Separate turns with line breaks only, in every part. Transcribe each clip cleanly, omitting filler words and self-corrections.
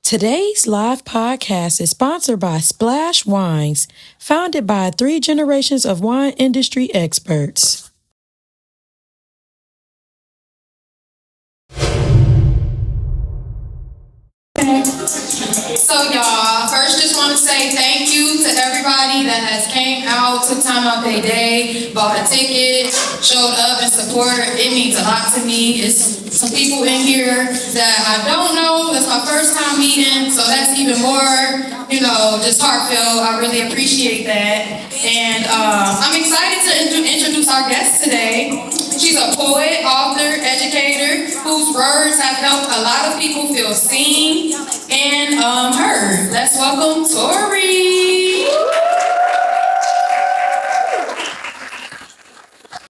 Today's live podcast is sponsored by Splash Wines, founded by 3 generations of wine industry experts.
So y'all, first just want to say thank you to everybody that has came out, took time out their day, bought a ticket, showed up and support. It means a lot to me. It's some people in here that I don't know. It's my first time meeting, so that's even more, just heartfelt. I really appreciate that. And I'm excited to introduce our guest today. She's a poet, author, educator, whose words have helped a lot of people feel seen and heard. Let's welcome Tory.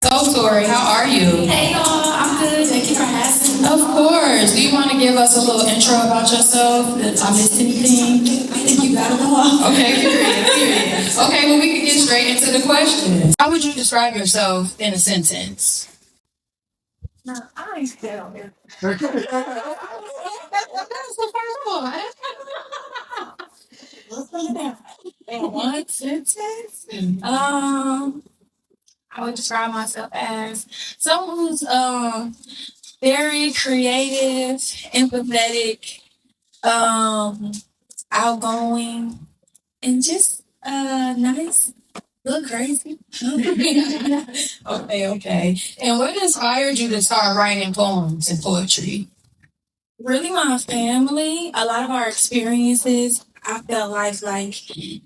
So, Tory, how are you?
Hey y'all, I'm good. Thank you for asking.
Of course. Do you want to give us a little intro about yourself? Did I missed anything?
I think you got it all.
Okay, period. Okay, well, we can get straight into the questions. How would you describe yourself in a sentence?
No, I ain't scared on here.
That's the first one.
Let's put it down.
In one sentence?
I would describe myself as someone who's very creative, empathetic, outgoing, and just nice. Look crazy.
Okay. And what inspired you to start writing poems and poetry?
Really, my family, a lot of our experiences, I felt like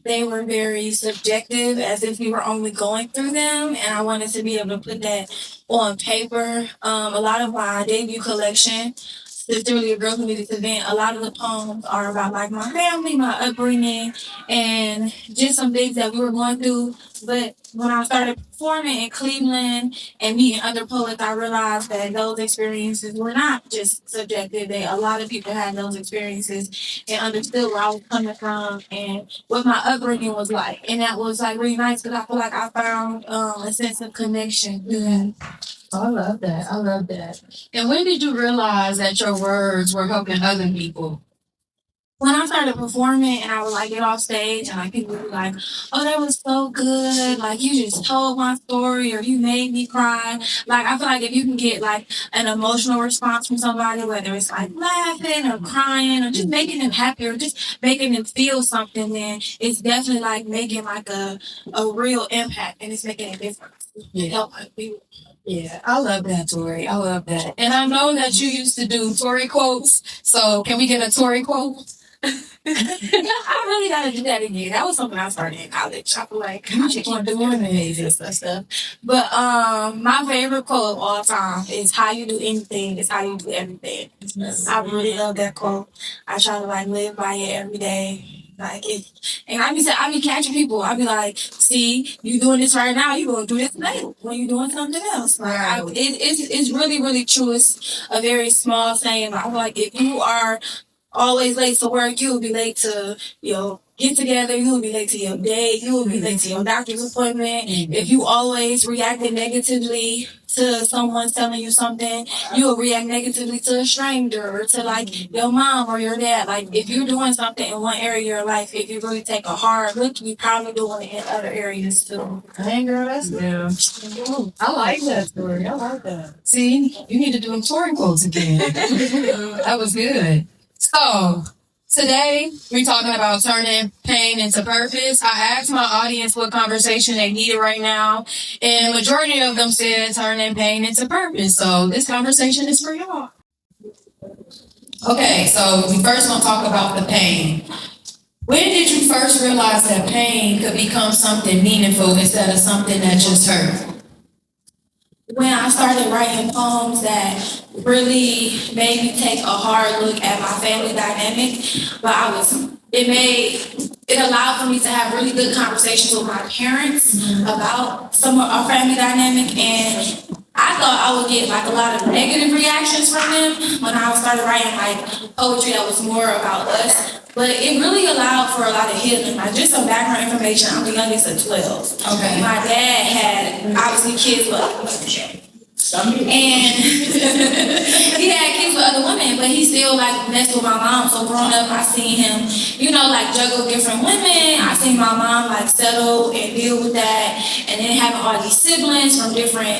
they were very subjective, as if we were only going through them, and I wanted to be able to put that on paper. A lot of my debut collection, Sincerely a Girl Who Needed to Vent, a lot of the poems are about like my family, my upbringing, and just some things that we were going through. But when I started performing in Cleveland and meeting other poets, I realized that those experiences were not just subjective. A lot of people had those experiences and understood where I was coming from and what my upbringing was like. And that was like really nice because I feel like I found a sense of connection.
Yeah. I love that. I love that. And when did you realize that your words were helping other people?
When I started performing and I would like get off stage and like people would be like, "Oh, that was so good. Like you just told my story or you made me cry." Like I feel like if you can get like an emotional response from somebody, whether it's like laughing or crying or just making them happy or just making them feel something, then it's definitely like making like a real impact and it's making a difference.
Yeah.
Help people.
Yeah, I love that, Tory. I love that. And I know that you used to do Tory quotes. So can we get a Tory quote?
I really gotta do that again. That was something I started in college. I feel like I should keep doing it and stuff. But my favorite quote of all time is "How you do anything is how you do everything." I really love that quote. I try to like live by it every day. Like it, and I be catching people. I be like, "See, you doing this right now. You gonna do this later when you doing something else." Like it's really really true. It's a very small saying. But I feel like if you are always late to work, you will be late to your get together, you will be late to your date, you will be late to your doctor's appointment. If you always reacted negatively to someone telling you something, you will react negatively to a stranger or to like your mom or your dad. Like if you're doing something in one area of your life, if you really take a hard look, you probably doing it in other areas too.
Dang, girl, that's good. I like that story. I like that. See, you need to do them Tory quotes again. That was good. So, today we're talking about turning pain into purpose. I asked my audience what conversation they needed right now, and majority of them said turning pain into purpose. So, this conversation is for y'all. Okay, so we first want to talk about the pain. When did you first realize that pain could become something meaningful instead of something that just hurt?
When I started writing poems that really made me take a hard look at my family dynamic, but it allowed for me to have really good conversations with my parents about some of our family dynamic, and I thought I would get like a lot of negative reactions from them when I started writing like poetry that was more about us. But it really allowed for a lot of healing. Like just some background information, I'm the youngest of 12.
Okay.
My dad had obviously kids with And he had kids with other women, but he still like messed with my mom. So growing up, I seen him, like juggle different women. I seen my mom like settle and deal with that, and then having all these siblings from different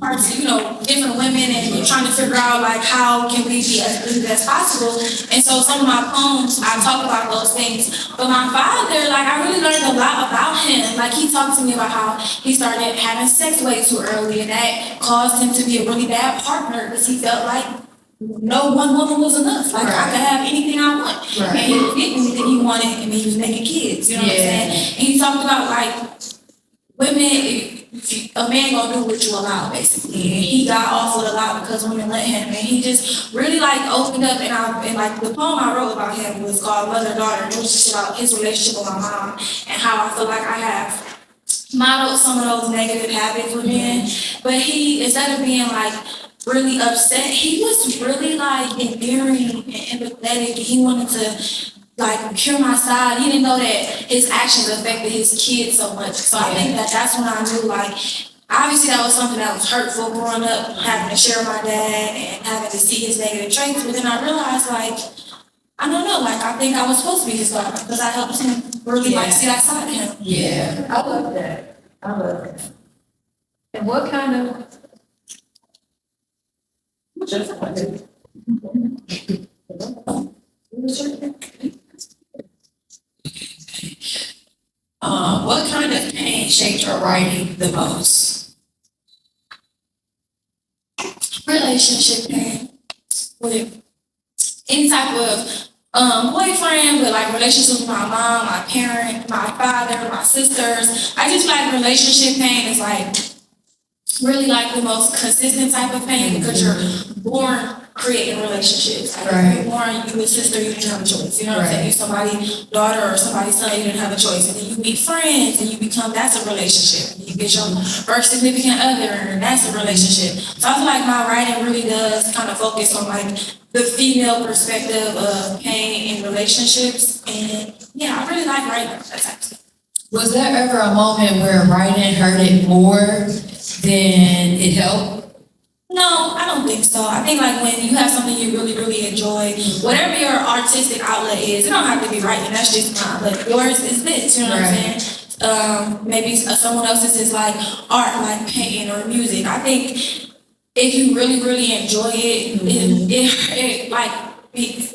parts, different women, and you're trying to figure out like how can we be as good as possible. And so some of my poems, I talk about those things. But my father, like I really learned a lot about him. Like he talked to me about how he started having sex way too early, and that caused him to be a really bad partner because he felt like no one woman was enough. Like I could have anything I want. And he was getting anything he wanted, and he was making kids. You know what I'm saying? And he talked about like women, a man gonna do what you allow, basically. And he got off with a lot because women let him. And he just really like opened up. And like the poem I wrote about him was called Mother Daughter. It was just about his relationship with my mom and how I feel like I have modeled some of those negative habits with men. But he, instead of being like really upset, he was really like endearing and empathetic. He wanted to like hear my side. He didn't know that his actions affected his kids so much. So I think that's when I knew like obviously that was something that was hurtful growing up, having to share my dad and having to see his negative traits. But then I realized like I don't know, like I think I was supposed to be his daughter because I helped him really like see that side of him.
Yeah, I love that. I love that. And what kind of what kind of pain shaped your writing the most?
Relationship pain with any type of boyfriend, with like relationships with my mom, my parent, my father, my sisters. I just feel like relationship pain is like really like the most consistent type of pain because you're born creating relationships. Like
Right.
you're born, you a sister, you didn't have a choice. You know what I'm saying? You somebody's daughter or somebody's son, you didn't have a choice. And then you meet friends and you become, that's a relationship. And you get your first significant other and that's a relationship. So I feel like my writing really does kind of focus on like the female perspective of pain in relationships. And yeah, I really like writing that type of stuff.
Was there ever a moment where writing hurted more than it helped?
No, I don't think so. I think like when you have something you really, really enjoy, whatever your artistic outlet is, it don't have to be writing, that's just mine, but yours is this, you know what I'm saying? Maybe someone else's is like art, like painting or music. I think if you really, really enjoy it, it like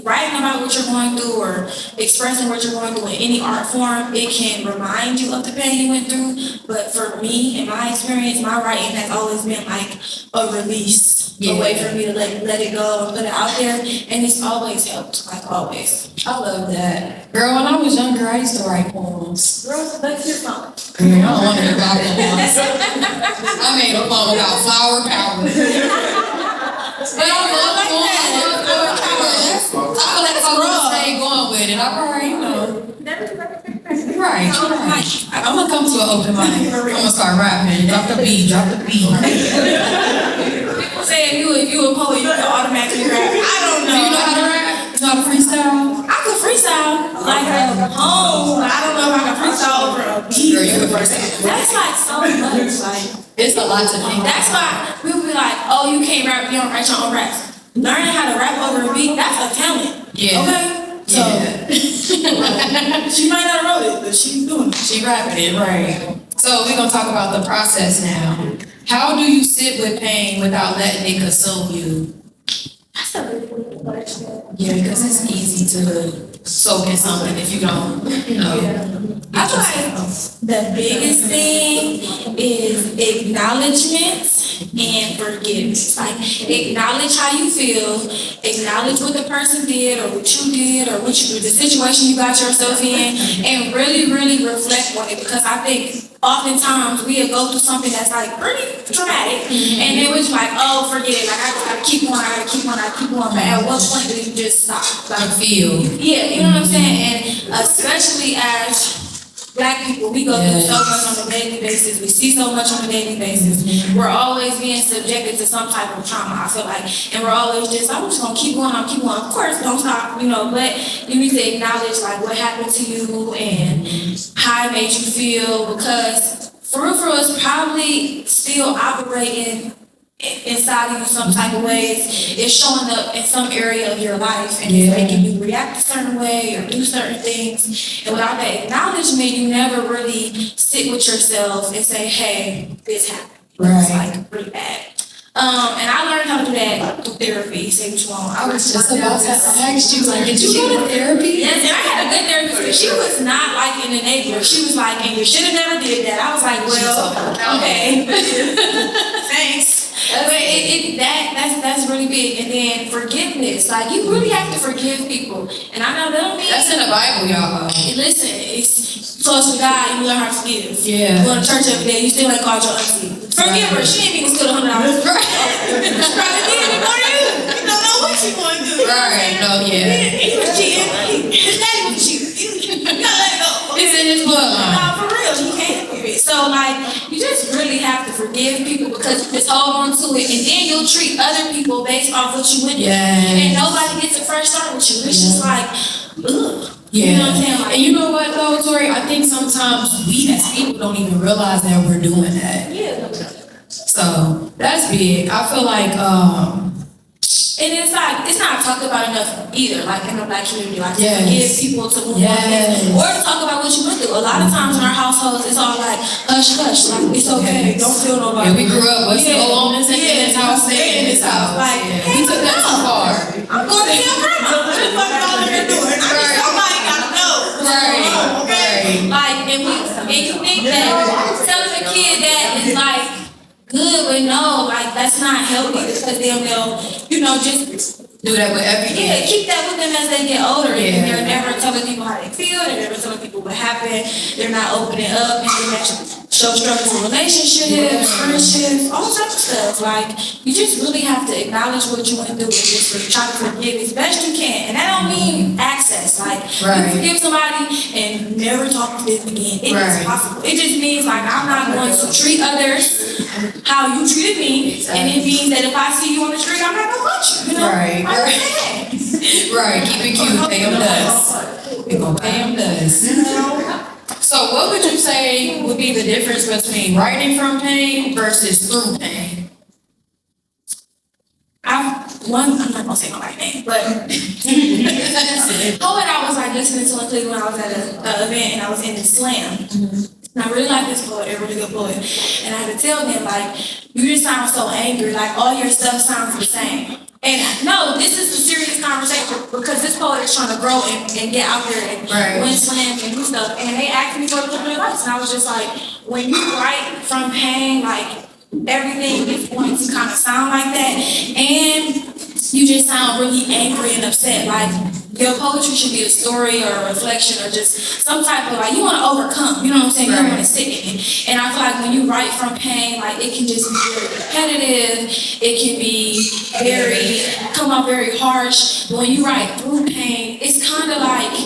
writing about what you're going through or expressing what you're going through in any art form, it can remind you of the pain you went through. But for me, in my experience, my writing has always been like a release, a way for me to let it go and put it out there. And it's always helped, like always.
I love that. Girl, when I was younger, I used to write poems.
Girl, let's hear some.
I don't want to hear about poems. I made a poem about flower power. But I love poems. I feel like if I want to stay going with it, I'm alright, You're right. I'm gonna come to an open mic. I'm gonna start rapping. Drop the beat.
People say if you a poet, you can automatically rap. I don't know.
Do you know how to rap? You know how to freestyle?
I could freestyle like a poem, but I don't know if I can freestyle over a beat.
Girl, you could freestyle.
That's like so much. Like
It's a lot to think.
that's why people be like, oh, you can't rap, you don't write your own raps. Learning how to rap over a beat, that's a talent.
Yeah.
Okay? So she might not have wrote it, but she's doing it.
She rapping it, right. So we're gonna talk about the process now. How do you sit with pain without letting it consume you?
That's a really good question.
Yeah, because it's easy to soak in something if you don't,
I feel like the biggest thing is acknowledgement and forgiveness. Like acknowledge how you feel, acknowledge what the person did or what you did or the situation you got yourself in, and really, really reflect on it. Because I think oftentimes we'll go through something that's like pretty traumatic, and then we're just like, oh, forget it. Like I gotta keep going, I gotta keep going. But at what point do you just stop?
Like feel.
Yeah, you know what I'm saying? And especially as Black people, we go through so much on a daily basis. We see so much on a daily basis. We're always being subjected to some type of trauma, I feel like. And we're always I'm just gonna keep going, Of course, don't stop, but you need to acknowledge like what happened to you and how it made you feel, because for real, it's probably still still operating inside of you some type of ways. It's showing up in some area of your life and it's making you react a certain way or do certain things. And without that acknowledgement, you never really sit with yourself and say, hey, this happened. It's like really bad. And I learned how to do that through therapy. Say what you want.
I was just about to ask you, like, did you go to therapy?
Yes, and I had a good therapist, but she was not like an enabler. She was like, and you should have never did that. I was like, well, okay. Thanks. But that's really big. And then forgiveness. Like, you really have to forgive people. And I know that don't mean
that's in the Bible, y'all.
Listen, it's close to God, you learn how to forgive.
Yeah.
You go to church every day, you still ain't called your auntie. Forgive her. She ain't even steal $100. Right. She probably did it more than you. You don't know what she going to do.
Right. No, yeah.
He was cheating. His daddy was cheating. You gotta let it go.
It's in his bloodline.
No, for real. He can't help it. So, like, you just really have to forgive people because you just hold on to it and then you'll treat other people based off what you went through.
Yes.
And nobody gets a fresh start with you. It's just like, ugh.
Yeah.
You know what I'm saying? Like,
and you know what though, Tori? I think sometimes we as people don't even realize that we're doing that.
yeah.
So that's big. I feel like
And it's like, it's not talked about enough either, like in the Black community, like to
Yes.
forgive people to move
Yes.
on, or to talk about what you went through. A lot of times in our households, it's all like, hush, hush, like, it's okay,
Yes.
don't feel nobody.
yeah, we grew up what's
Yeah.
go on in this house, stay in this house.
Like,
Yeah.
hey,
We took that too far.
I'm going to your grandma. What the fuck y'all in here doing? I mean, somebody gotta know.
Right.
Okay?
Right.
Like, and you think that telling a kid that is like good, but no, like that's not healthy because then they'll, just
Do that with everything.
yeah, keep that with them as they get older.
Yeah.
And they're never telling people how they feel. They're never telling people what happened. They're not opening up and they show struggles in relationships, friendships, all types of stuff. Like, you just really have to acknowledge what you went through and just try to forgive as best you can. And that don't mean access. Like,
Right.
you forgive somebody and never talk to them again. It is
Right.
possible. It just means like I'm not going to treat others how you treated me.
Exactly.
And it means that if I see you on the street, I'm not gonna punch you. You know?
Right. Right, keep it cute, pay them dust. We gonna pay them dust. So what would you say would be the difference between writing from pain versus through pain?
I'm not gonna say my name, but poet I was like listening to in Cleveland when I was at an event and I was in the slam. And I really like this poet, a really good poet. And I had to tell them, like, you just sound so angry, like all your stuff sounds the same. And no, this is a serious conversation because this poet is trying to grow and get out there and win slams and do stuff. And they asked me for a little bit of advice. And I was just like, when you write from pain, like everything is going to kind of sound like that. And you just sound really angry and upset. Like your poetry should be a story or a reflection or just some type of like, you want to overcome, you know what I'm saying? You don't want to sit in it. And I feel like when you write from pain, like it can just be very repetitive. It can be come out very harsh. But when you write through pain, it's kind of like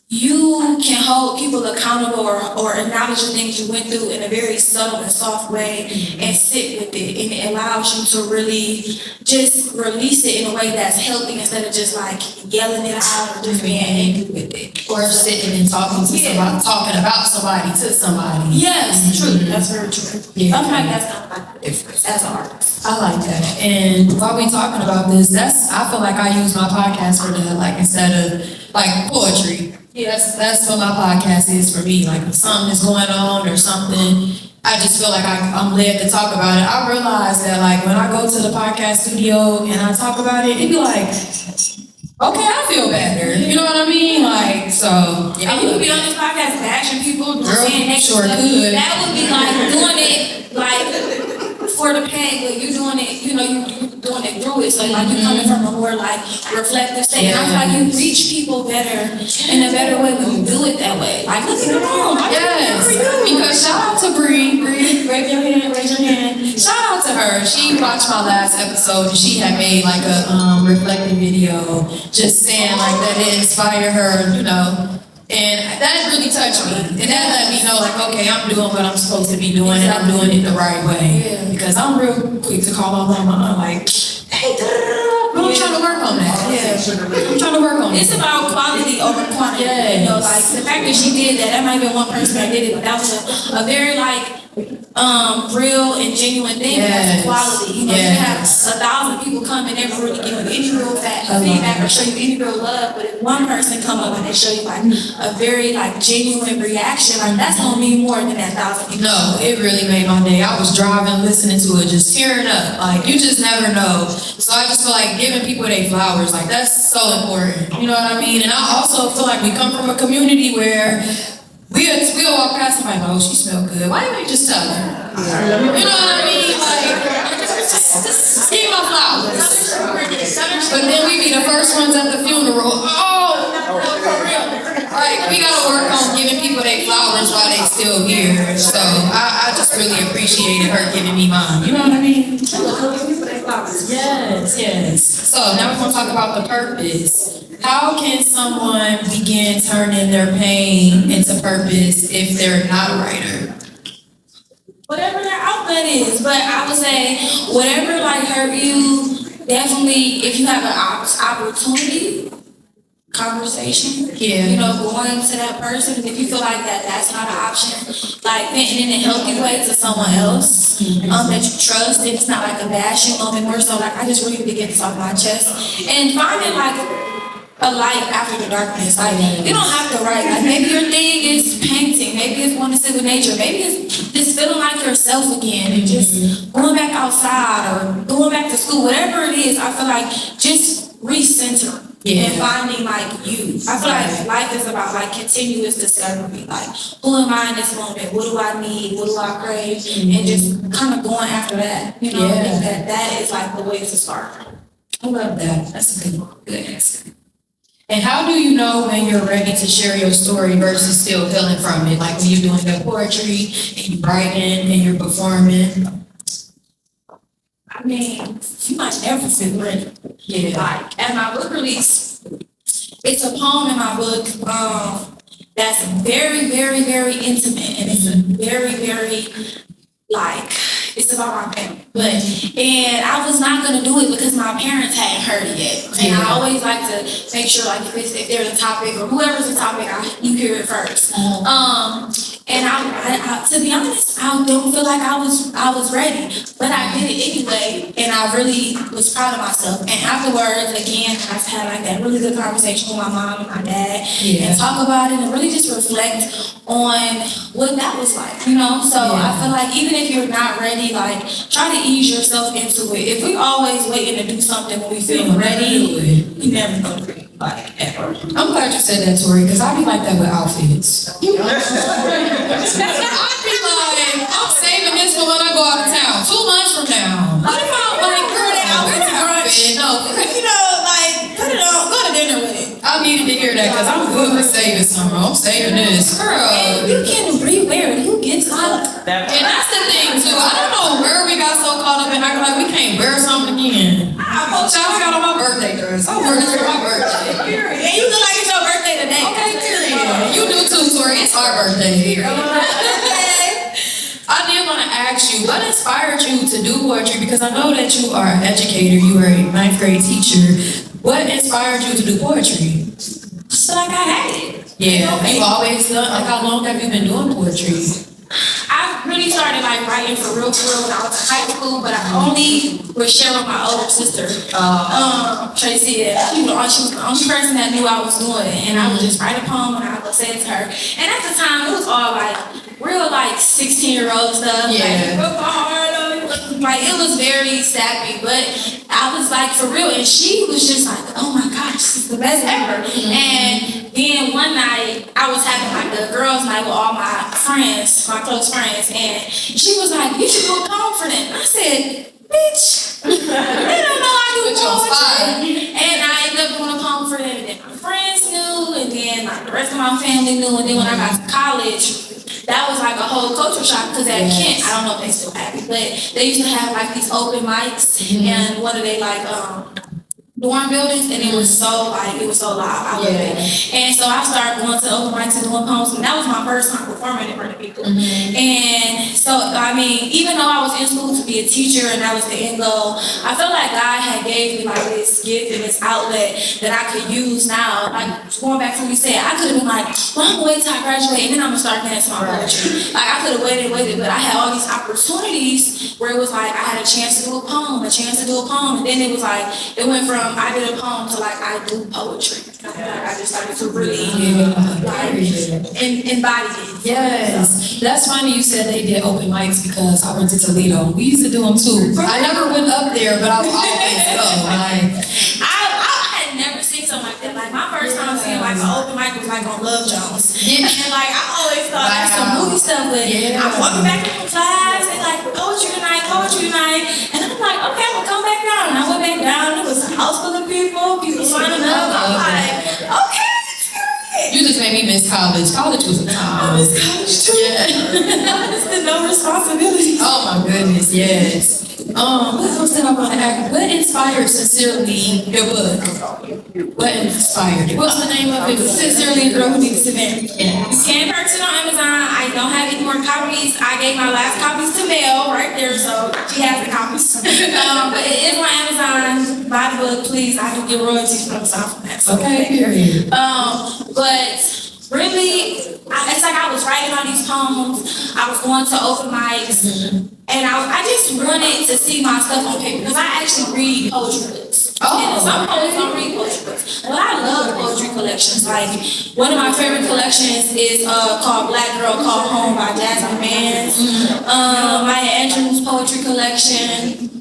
you can hold people accountable or acknowledge the things you went through in a very subtle and soft way and sit with it. And it allows you to really just release it in a way that's healthy instead of just like yelling it out or just being angry with it.
Or sitting and talking to somebody, talking about somebody to somebody.
Yes, true. That's very true.
Yeah.
I feel like that's kind of like the difference as an artist.
I like that. And while we talking about this, I feel like I use my podcast for that, like instead of like poetry. Yeah, that's what my podcast is for me. Like if something is going on or something, I just feel like I'm led to talk about it. I realize that like when I go to the podcast studio and I talk about it, it'd be like, okay, I feel better. You know what I mean? Like, so yeah.
And you could be on this podcast bashing people,
Girl,
saying negative
sure
stuff.
could.
That would be like doing it like for the pain, but you doing it, you doing it through it. So like you coming from a more like reflective state. And I feel like you reach people better in a better way when you do it that way. Like look at the room.
Yes, because shout out to Bree. Raise your hand. Shout out to her. She watched my last episode and she had made like a reflective video just saying like that it inspired her, and that really touched me. And that let me know like, okay, I'm doing what I'm supposed to be doing and I'm doing it the right way.
Yeah.
Because I'm real quick to call my mama like, hey, I'm trying to work on that.
Yeah.
I'm trying to work on it.
It's about quality over quantity.
Yes.
Like the fact that she did that might have been one person that did it, but that was a very like real and genuine thing. That's quality. You know, you have 1,000 people come and never really give you any real feedback or show you any real love, but if one person come up and they show you like a very like genuine reaction, like that's gonna mean more than that 1,000 people.
No, it really made my day. I was driving, listening to it, just tearing up. Like, you just never know. So I just feel like giving people their flowers, like, that's so important. You know what I mean? And I also feel like we come from a community where we'll walk past somebody, oh, she smell good. Why didn't we just tell her? You know what I mean? Like, just give my flowers. But then we be the first ones at the funeral. Oh, for real. Like, we gotta work on giving people their flowers while they still here. So I just really appreciated her giving me mine. You know what I mean? Yes. So now we're gonna talk about the purpose. How can someone begin turning their pain into purpose if they're not a writer?
Whatever their outlet is, but I would say whatever like hurt you, definitely if you have an opportunity, conversation, you know, going to that person, if you feel like that's not an option, like venting in a healthy way to someone else that you trust, and it's not like a bashing moment, more so like I just really need to get this off my chest, and finding like a light after the darkness. Like, you don't have to write. Like, maybe your thing is painting. Maybe it's wanting to sit with nature. Maybe it's just feeling like yourself again and just going back outside or going back to school. Whatever it is, I feel like just recenter and finding like you. I feel like life is about like continuous discovery. Like, who am I in this moment? What do I need? What do I crave? And just kind of going after that. You know, I think that is like the way to start.
I love that. That's a good answer. And how do you know when you're ready to share your story versus still feeling from it? Like when you're doing your poetry and you're writing and you're performing?
I mean, you might never feel ready.
Yeah.
Like, at my book release, it's a poem in my book that's very, very, very intimate. And it's a very, very, like, it's about my family. And I was not going to do it because my parents hadn't heard it yet. And I always like to make sure, like, if there's a topic or whoever's the topic, you hear it first. And I, to be honest, I don't feel like I was ready, but I did it anyway, and I really was proud of myself. And afterwards, again, I've had like that really good conversation with my mom and my dad, and talk about it, and really just reflect on what that was like, you know. So I feel like even if you're not ready, like try to ease yourself into it. If we always waiting to do something when we feel ready, we never gonna be like ever.
I'm glad you said that, Tori, because I be like that with outfits. I be like, I'm saving this for when I go out of town. 2 months from now.
What if I like girl that outfit to brunch?
No,
You know, like put it on, go to dinner with it.
I needed to hear that because I'm good for saving summer. I'm saving this. Girl.
And you can rewear it. You get caught.
And that's the thing too. I don't know where we got so caught up in acting like we can't wear something again. I got on my birthday dress. I wore this for my birthday.
And you look like it's your birthday today.
Okay, period. You do too, Tori. It's our birthday. Period. I did want to ask you, what inspired you to do poetry? Because I know that you are an educator. You are a 9th grade teacher. What inspired you to do poetry?
So like I had it.
Yeah, you've always done. Like, how long have you been doing poetry?
I really started like writing for real when I was in high school, but I only was sharing with my older sister, Tracy. She was the only person that knew I was doing it, and I would just write a poem and I would say it to her. And at the time, it was all like real like 16-year-old stuff. Like broke my heart. Like it was very sappy, but I was like for real, and she was just like, oh my gosh, this is the best ever. And then one night I was having like the girls' night with all my friends, my close friends, and she was like, you should do a poem for them. I said, bitch, they don't know I do poetry. And I ended up doing a poem for them, and then my friends knew, and then like the rest of my family knew, and then when I got to college, that was like a whole culture shock because at Kent, I don't know if they still have it, but they used to have like these open mics, and one of they like dorm buildings, and it was so loud. I love it. And so I started going to open mics and doing poems, and that was my first time performing in front of people. And so, I mean, even though I was in school to be a teacher and that was the end goal, I felt like God had gave me like this gift and this outlet that I could use now. Like going back to what you said, I could have been like, well, I'm gonna wait till I graduate and then I'm gonna start dancing my poetry. Like I could have waited, but I had all these opportunities where it was like I had a chance to do a poem, and then it was like it went from I did a poem to like I do poetry. I just started to really embody it.
Yes, that's funny you said they did open mics because I went to Toledo. We used to do them too. I never went up there, but I would always go.
I had never seen something like that. Like my first time seeing like an open mic was like on Love Jones. And like I always thought that's some movie stuff, but I'm walking back in class and like poetry tonight, and I'm like, okay, I'm gonna come back down. And I went back down, it was a house full of people signing up. I'm like, okay.
You just made me miss college. College was a time.
I miss college too. It's the no responsibility.
Oh my goodness, yes. What else did I want to ask? What inspired Sincerely your book? What inspired it?
What's the name of it? Sincerely, a Girl Who Needs to Vent. You can purchase it on Amazon. I don't have any more copies. I gave my last copies to Mel right there, so she has the copies. But it is on Amazon. Buy the book, please. I do get royalties from Amazon from that. So
Okay, period.
But really, it's like I was writing all these poems. I was going to open mics, and I just wanted to see my stuff on paper because I actually read poetry books. And some poets don't read poetry books, but I love poetry collections. Like one of my favorite collections is called Black Girl Called Home by Jasmine Mans. Maya Angelou's poetry collection.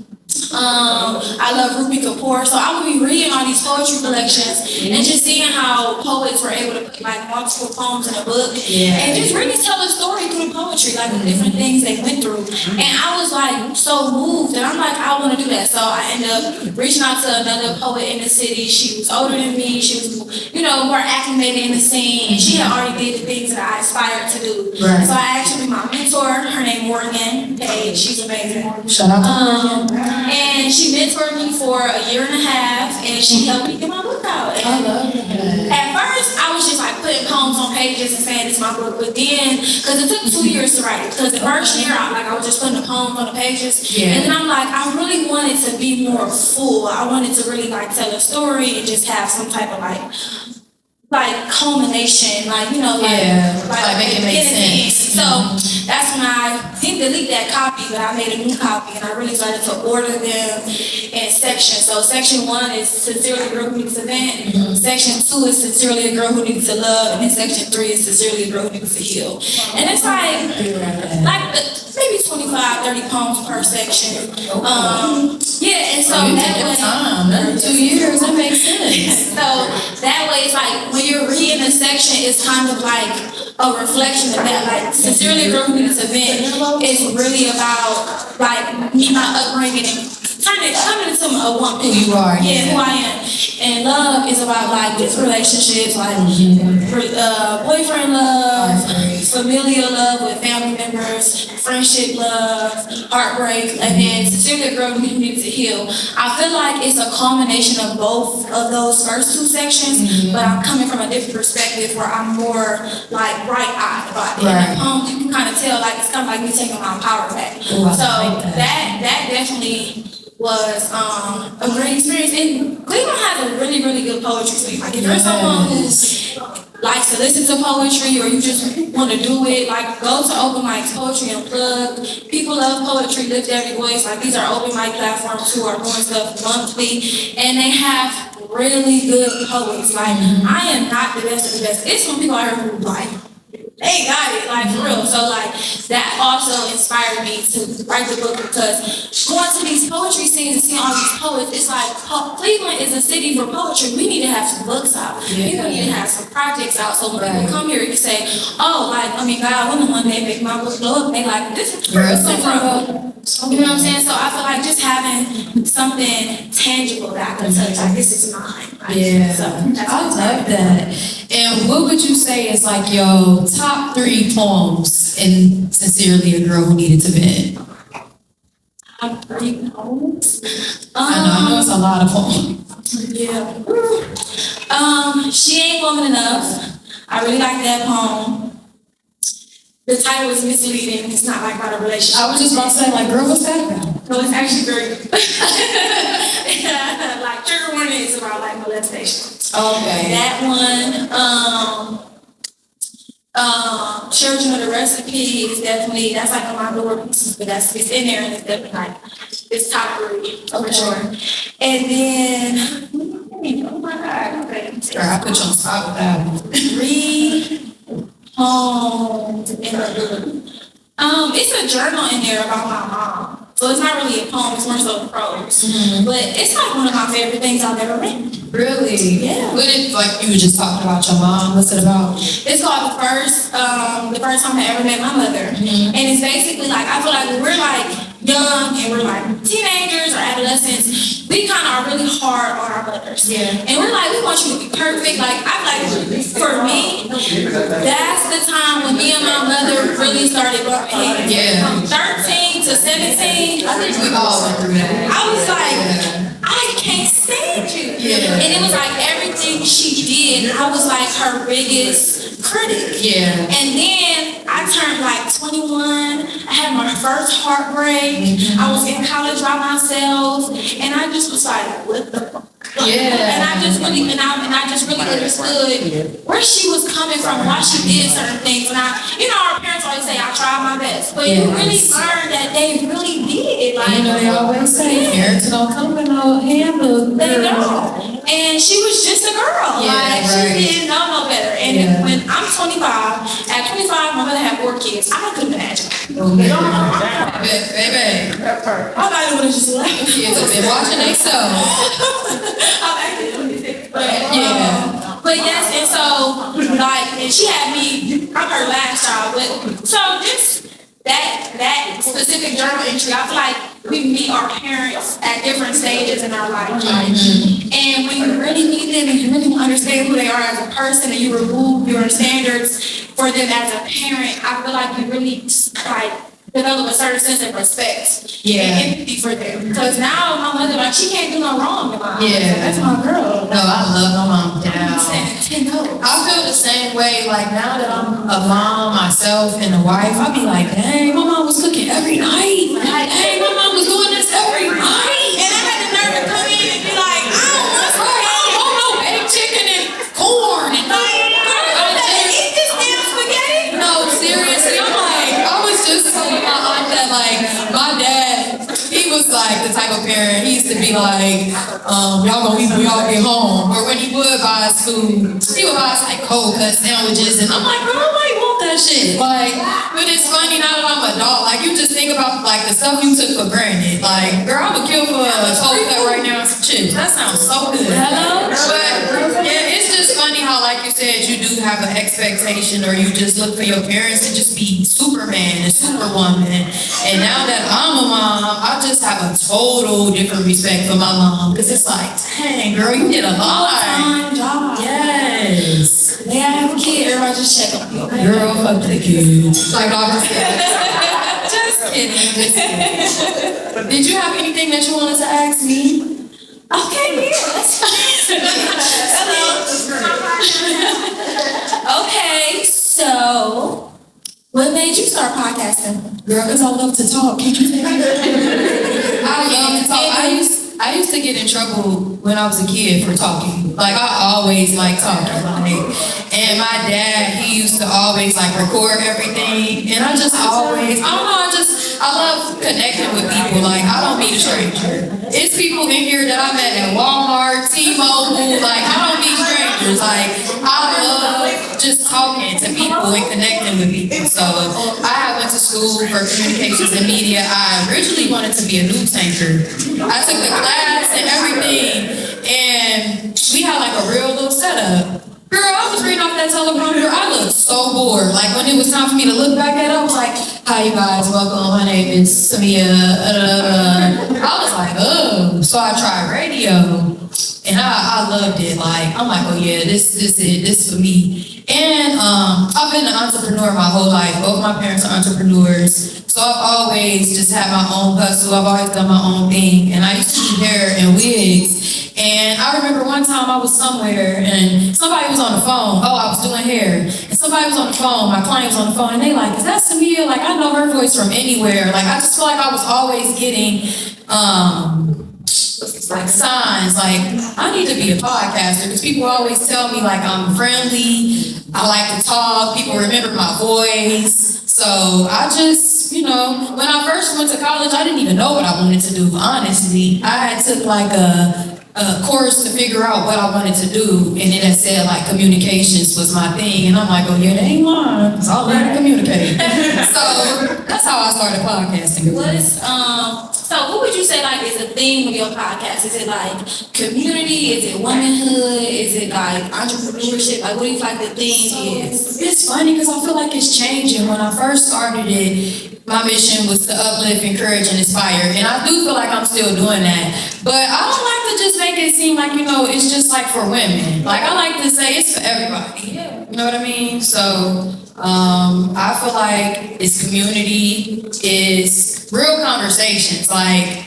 I love Rupi Kapoor, so I would be reading all these poetry collections and just seeing how poets were able to put like multiple poems in a book and just really tell a story through poetry, like the different things they went through. And I was like so moved, and I'm like, I want to do that. So I ended up reaching out to another poet in the city. She was older than me. She was, more acclimated in the scene, and she had already did the things that I aspired to do.
Right.
So I actually my mentor. Her name Morgan Page. She's amazing.
Shout out to Morgan.
And she mentored me for a year and a half, and she helped me get my book out.
I love that.
At first, I was just like putting poems on pages and saying it's my book, but then, because it took 2 years to write it, because the first year, I was just putting the poems on the pages, and then I'm like, I really wanted to be more full. I wanted to really like tell a story and just have some type of like culmination, like make it make sense. So that's when I didn't delete that copy, but I made a new copy, and I really started to order them in sections. So section 1 is Sincerely a Girl Who Needs to Vent. Section 2 is Sincerely a Girl Who Needs to Love, and then section 3 is Sincerely a Girl Who Needs to Heal. And it's like maybe 25, 30 poems per section. And so that way,
time. 2 years, that makes sense.
So that way, it's like when you're reading a section, it's kind of like a reflection of that. Like Sincerely a Girl Who Needs to Vent is really about like me, my upbringing, and kind of coming into who
you are.
Who I am. And love is about like just relationships, like boyfriend love, familial love with family members, friendship love, heartbreak, and then Sincerely a Girl Who Needs to Heal. I feel like it's a culmination of both of those first 2 sections, but I'm coming from a different perspective where I'm more like bright-eyed about it. And the poems, you can kind of tell like it's kind of like me taking my power back. So that definitely was a great experience. And Cleveland has a really, really good poetry scene. Like if you're someone who likes to listen to poetry or you just want to do it, like go to open mics, Poetry Unplugged. People love poetry, lift every voice. Like these are open mic platforms who are doing stuff monthly, and they have really good poets. Like I am not the best of the best. It's some people out here who like they got it, like for real. So like that also inspired me to write the book, because going to these poetry scenes and seeing all these poets, it's like Cleveland is a city for poetry. We need to have some books out. People need to have some projects out. So when people come here, you say, God willing, one day make my book blow up. They like, this is where it's from. You know what I'm saying? So I feel like just having something tangible that I can touch, like this is mine. So
I love that. And what would you say is like your top 3 poems in Sincerely a Girl Who Needed to Vent?
Top 3 poems?
I know it's a lot of poems.
Yeah. She Ain't Woman Enough. I really like that poem. The title is misleading. It's not like about a relationship.
I was just about to say, like, girl, what's that about?
No, it's actually very like trigger warning is about like molestation.
Okay.
That one. Children of the Recipe is definitely that's like on my lower pieces, but it's in there and it's definitely like it's top 3 for sure. And then oh my god, okay.
Sure, I put you on spot with that one.
Read poems in the book. It's a journal in there about my mom. So it's not really a poem, it's more so prose.
Mm-hmm.
But it's like one of my favorite things I've ever written.
Really?
Yeah.
What did, like, you were just talking about your mom, what's it about?
It's called the first time I ever met my mother.
Mm-hmm.
And it's basically like, I feel like when we're like young and we're like teenagers or adolescents, we kind of are really hard on our mothers.
Yeah.
And we're like, we want you to be perfect. Like, I feel like for me, that's the time when me and my mother really started bumping heads.
Yeah.
From 13 to 17,
I think we all went through that.
I was like,
Yeah.
I can't stand you.
Yeah.
And it was like everything she did, I was like her biggest critic.
Yeah.
And then I turned like 21. I had my first heartbreak.
Mm-hmm.
I was in college by myself, and I just was like, what the fuck?
Yeah.
And I just really understood where she was coming from, why she did certain things. And our parents always say, I tried my best. But you really learned that they really did. Like,
They always say, parents don't come with no handbook.
they don't. And she was just a girl.
Yeah,
like,
right.
she didn't know no better. And
Yeah.
when I'm 25, at 25, my mother had 4 kids. I couldn't imagine.
Baby.
I thought it would have just left.
Kids have been watching themselves.
I'm actually 26. But,
Yeah.
but yes, and so, like, and she had me, I'm her last child, but, so just that specific journal entry, I feel like we meet our parents at different stages in our life. And when you really meet them and you really understand who they are as a person and you remove your standards for them as a parent, I feel like you really, like, develop a certain sense of respect
Yeah.
and empathy for them. Because now my mother, like, she can't do no wrong in my eyes.
Yeah.
That's my girl.
No, I love my mom down.
No.
I feel the same way, like, now that I'm a mom myself and a wife, I be like, dang, my mom was cooking every night. Like, dang, my mom was doing this every night.
And I had the nerve to come in and be like, I don't want
Right, I don't want no baked chicken and corn and
eat this damn spaghetti.
No, seriously, I'm like, I was just telling my aunt that, like, my dad, he was like the type of parent, he used to be like, y'all gonna eat when y'all get home. Or when he would buy us food, he would buy us like cold cut sandwiches, and I'm like, bro, nobody want that shit. Like, but it's funny now that I'm an adult, like, you just think about like the stuff you took for granted. Like, girl, I would kill for a cold cut right now and some chips. That sounds so good.
Hello?
But yeah, it's just funny how, like you said, you do have an expectation, or you just look for your parents to just be Superman and Superwoman. And now that I'm a mom, I just have a total different respect for my mom, because it's like, dang, girl, you did a lot.
Full-time job.
Yes.
May I have a kid? Everybody just check on me, okay?
Girl, fuck the kids. Like, I'm just kidding. Just kidding. Did you have anything that you wanted to ask me?
Okay, yeah, that's fine. Hello. Okay, so what made you start podcasting?
Girl, because I love to talk. Can't you say that? I love to talk. I used to get in trouble when I was a kid for talking. Like, I always liked talking. Like, and my dad, he used to always like record everything. And I just always, I don't know, I love connecting with people. Like, I don't meet a stranger. It's people in here that I met at Walmart, T-Mobile. Like, I don't meet strangers. Like, I love just talking to people and connecting with people. So I went to school for communications and media. I originally wanted to be a news anchor. I took the class and everything, and we had like a real little setup. Girl, I was reading off that teleprompter. I looked so bored. Like, when it was time for me to look back at it, I was like, hi, you guys, welcome. My name is Samia. I was like, oh. So I tried radio, and I loved it. Like, I'm like, oh yeah, this is it. This is for me. And I've been an entrepreneur my whole life. Both my parents are entrepreneurs. So I've always just had my own hustle. I've always done my own thing. And I used to do hair and wigs.
And I remember one time I was somewhere and somebody was on the phone. Oh, I was doing hair. And somebody was on the phone, my client was on the phone, and they like, is that Samia? Like, I know her voice from anywhere. Like, I just feel like I was always getting, like signs, like, I need to be a podcaster, because people always tell me, like, I'm friendly, I like to talk, people remember my voice. So I just, when I first went to college, I didn't even know what I wanted to do, honestly. I had took like a course to figure out what I wanted to do, and then it said like communications was my thing, and I'm like, oh yeah, they ain't lying, because I learned to communicate. So that's how I started podcasting.
So what would you say like is a theme of your podcast? Is it like community? Is it womanhood? Is it like entrepreneurship? Like what do you feel like the theme is?
It's funny because I feel like it's changing. When I first started it, my mission was to uplift, encourage, and inspire. And I do feel like I'm still doing that. But I don't like to just make it seem like, it's just like for women. Like I like to say it's for everybody. You know what I mean? So I feel like it's community, it's real conversations. Like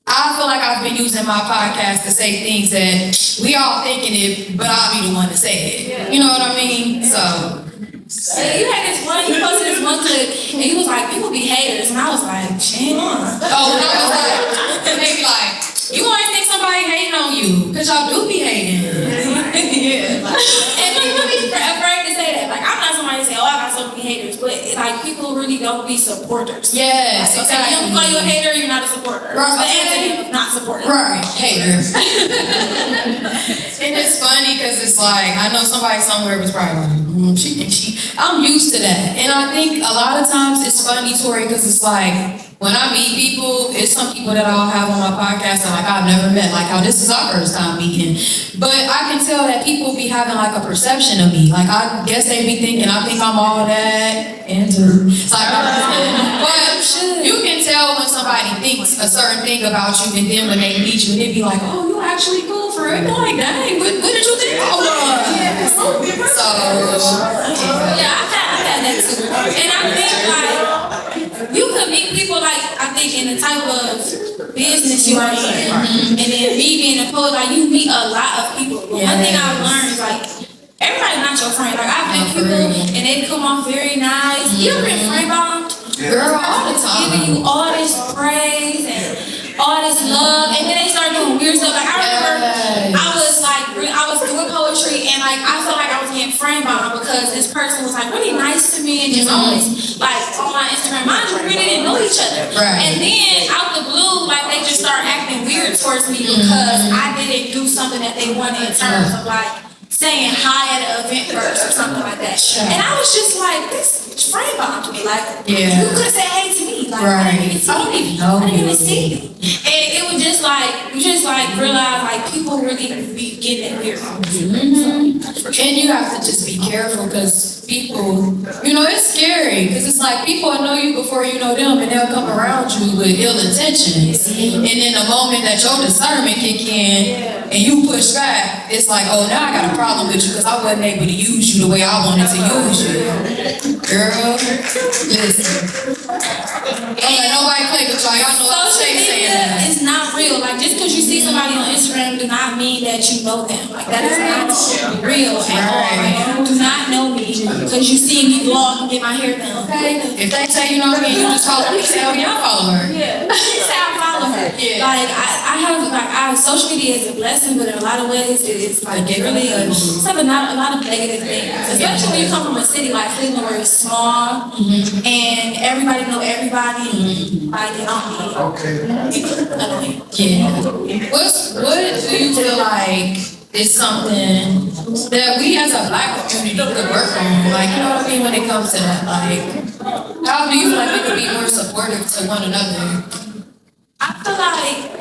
I feel like I've been using my podcast to say things that we all thinking it, but I'll be the one to say it. You know what I mean? So
you had you posted this one clip, and you was like, people be haters, and I was like, shame on.
Oh, and I was like, they be like, you always think somebody hating on you, because y'all do be hating.
Yeah. And people be afraid to say that. Like, I'm not somebody to say, oh, I got so many haters, but like, people really don't be supporters.
Yes,
like, exactly. You don't call you a hater, you're not a supporter.
Right.
The antonyms, not supporter.
Right, haters. And it's funny, because it's like, I know somebody somewhere was probably like, she thinks I'm used to that. And I think a lot of times it's funny, Tory, because it's like, when I meet people, it's some people that I'll have on my podcast that like I've never met, like how this is our first time meeting. But I can tell that people be having like a perception of me. Like I guess they be thinking I think I'm all that and it's like, but you can tell when somebody thinks a certain thing about you, and then when they meet you, they be like, oh, you actually cool for it. They're like, dang, what did you think I was? So
yeah, I've had that too. And I think like you could meet people like I think in the type of business you are in, and then me being a poet, like you meet a lot of people. But one thing I've learned is like everybody's not your friend. Like I've met people and they come off very nice. You ever been friend bombed?
girl, all the time.
Giving you all this praise and all this love, and then they start doing weird stuff. Like I remember I was doing poetry, and like I felt like I was getting frame bombed because this person was like really nice to me and just always like on my Instagram. Mind you, we didn't know each other.
Right.
And then out the blue, like they just start acting weird towards me because I didn't do something that they wanted in terms of like saying hi at an event first or something like that. And I was just like, this frame bombed me. Like, you could have said hey to me. Like, I didn't even see you. And it was just like, you just like realize like people really be getting it weird.
And you have to just be careful because people, it's scary because it's like people know you before you know them, and they'll come around you with ill intentions. And in the moment that your discernment kick in and you push back, it's like, oh, now I got a problem with you because I wasn't able to use you the way I wanted to use you. Girl, listen. Don't let nobody play with y'all. Y'all know what I'm saying that.
It's not real. Like just because you see somebody on Instagram do not mean that you know them. Like that is not real at all. Like, you do not know me because you see me vlog and get my hair done. Okay?
If they say you know me, you just follow me. Say, oh, y'all follow her.
Yeah. Say I follow her. Yeah. Like I have social media is a blessing, but in a lot of ways it's like really it's like a lot of negative things. Especially when you come from a city like Cleveland where it's small and everybody know everybody. Like they don't need
What do you feel like is something that we as a Black community could work on? Like, you know what I mean, when it comes to that? Like, how do you feel like we could be more supportive to one another?
I feel like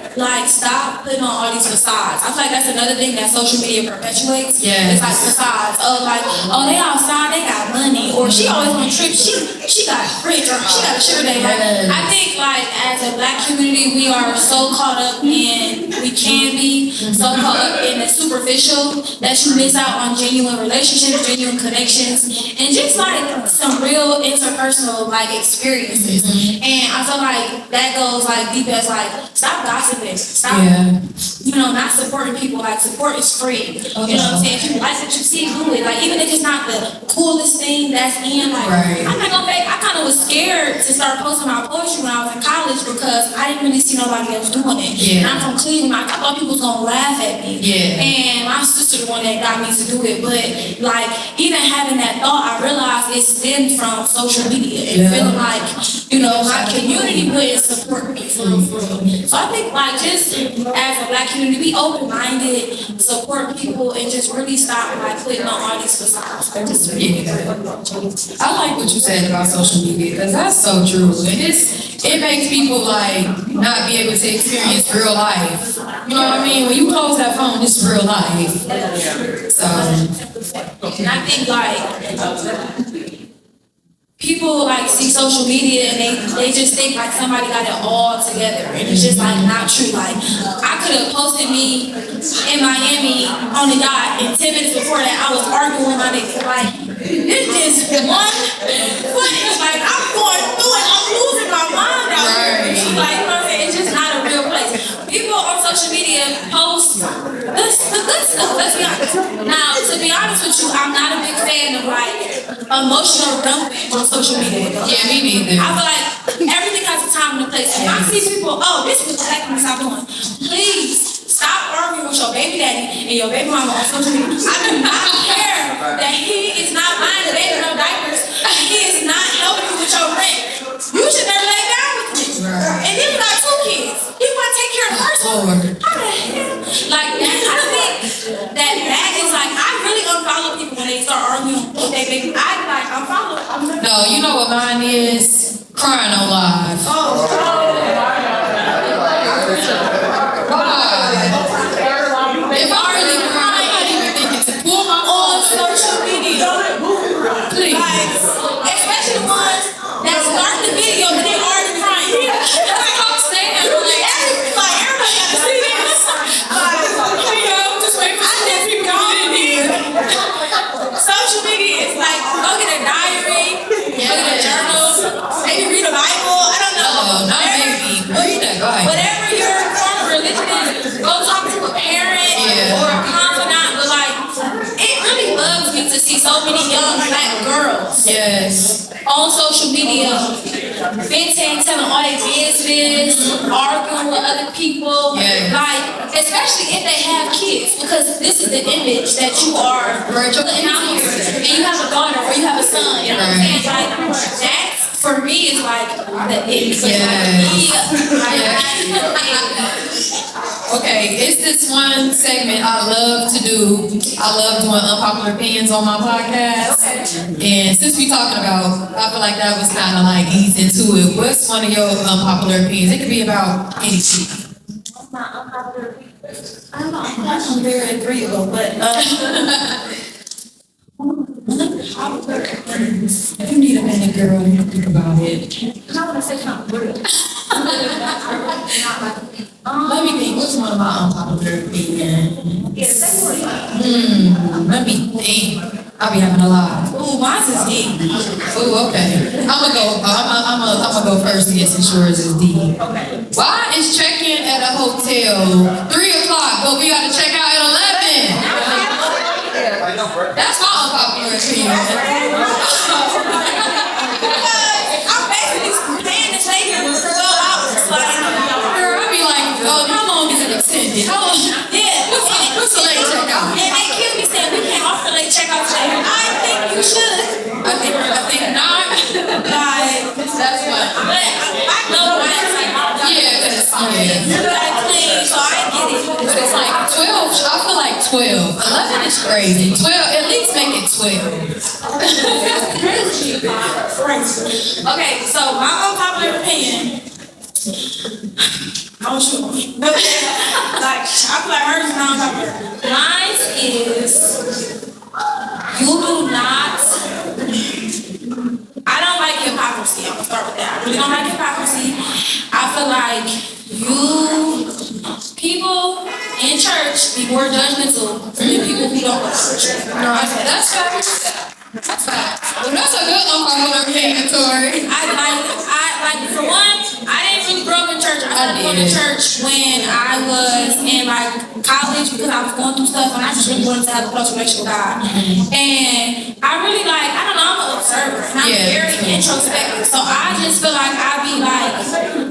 stop putting on all these facades. I feel like that's another thing that social media perpetuates.
Yeah.
It's like facades of like, oh, they outside, they got money, or she always on trips, she got rich, or she got a sugar daddy. Like, I think like as a Black community, we are so caught up in, we can be so caught up in the superficial that you miss out on genuine relationships, genuine connections, and just like some real interpersonal like experiences. And I feel like that goes like deep as like, stop gossiping. Stop, not supporting people. Like, support is free. You know what I'm saying? If you like what you see, do it. Like, even if it's not the coolest thing that's in, like, I'm not gonna fake, I kind of was scared to start posting my poetry when I was in college because I didn't really see nobody else doing it. And I'm from Cleveland. I thought people was gonna laugh at me. And my sister the one that got me to do it. But like, even having that thought, I realized it stemmed from social media and feeling like, my community wouldn't support me for real. So I think like just as a Black community, be open-minded, support people, and just really stop like putting on all these facades.
I like what you said about social media because that's so true. And it makes people like not be able to experience real life. You know what I mean? When you close that phone, it's real life. So,
and I think like people like see social media and they just think like somebody got it all together, and it's just like not true. Like, I could have posted me in Miami on the yacht, and 10 minutes before that I was arguing with my nigga. Like, it's just one, like I'm going through it, I'm losing my mind out here. Like, you know what I'm saying? It's just not a real place. People on social media post the good stuff, let's be honest. Now, to be honest with you, I'm not a big fan of like emotional dumping on social media.
yeah, me neither.
I feel like everything has a time and a place. If I see people, this is what I can stop doing. Please stop arguing with your baby daddy and your baby mama on social media. I do not care that he is not buying the baby no diapers and he is not helping you with your rent. You should never lay down with me. And then you got 2 kids. You want to take care of the first one. How the hell? Like, I think that is like, I really unfollow people when they start arguing with their baby. I'm following.
No, you know what mine is? Crying on live. If I really cry, I'm not even thinking to pull my
on social media.
please.
Like, especially the ones that start the video and they already crying.
That's what I'm saying.
Like, everybody got to see this. Like,
Just wait for people to get in here.
social media is like, go get a diary, go get a journal, maybe read a Bible. I don't know.
Oh, not maybe. Read that Bible.
Whatever your form of religion is, go talk to a parent or a confidant. But like, it really bugs me to see so many young Black girls on social media, venting, telling all their business, arguing with other people. Like, especially if they have kids, because this is the image that you are putting out here. And you have a daughter or you have a son. You know what I'm saying? Like, that for me is like the it.
Okay, it's this one segment I love to do. I love doing unpopular opinions on my podcast. And since we talking about, I feel like that was kind of like ease into it. What's one of your unpopular opinions? It could be about anything.
My unpopular opinion. I don't know. I'm very agreeable, but
If you need a minute, girl, you can think about it.
I want to say something real.
Let me think. What's one of my unpopular opinions?
Yeah, say what.
Let me think. I'll be having a lot.
Ooh, mine's is deep.
Ooh, okay. I'm gonna go first to get some shores is deep.
Okay.
Why is check-in at a hotel 3:00, but we gotta check out at 11? That's my unpopular opinion.
I'm basically paying to stay here for 12 hours. Like,
Girl, I'll be like, oh, how long is it extended? How long?
yeah.
What's the late checkout?
And they kill me saying we can't offer late checkout today. I think you should.
I think not.
Like,
That's what.
but I know why it's like,
Yeah,
like clean, so I get it.
but it's like 12. I feel like 12. 11 is crazy. 12, at least make it 12.
Okay, so my unpopular opinion. I was sure. Like, I feel like hers is not unpopular. Mine is you do not. I don't like hypocrisy. I'm gonna start with that. I really don't like hypocrisy. I feel like people in church be more judgmental than people who don't go to church.
No, that's facts. That's facts. Well, that's a good unpopular opinion, Tory.
I like for one, started going to church when I was in like college because I was going through stuff and I just really wanted to have a close relationship with God. And I really like, I don't know, I'm an observer and I'm very introspective. So I just feel like I be like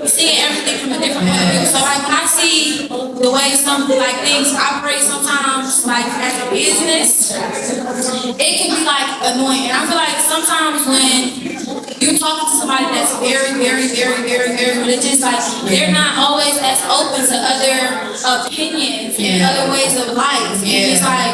seeing everything from a different point of view. So like when I see the way some like things operate sometimes like as a business, it can be like annoying. And I feel like sometimes when you're talking to somebody that's very, very, very, very, very religious, like they're not always as open to other opinions and other ways of life. And it's like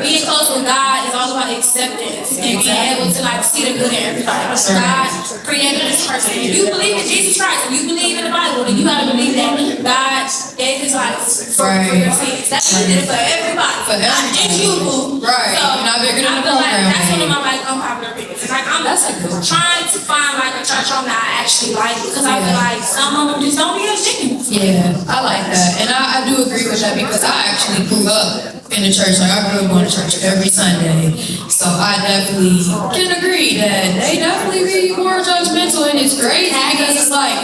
being close with God is all about acceptance and being able to like see the good in everybody. God created this person. If you believe in Jesus Christ, if you believe in the Bible, then you gotta believe that God gave his life for your sins. That's what he did for everybody. For not just you, boo.
Right.
So
you're not bigger than the
I feel like
program.
that's one of my like unpopular opinions. Like I'm trying to find like a church home that I actually like because I feel like some of them just don't be as genuine.
Yeah, I like that. And I do agree with that because I actually grew up in the church. Like I grew up going to church every Sunday. So I definitely can agree that they definitely be more judgmental, and it's crazy because it's like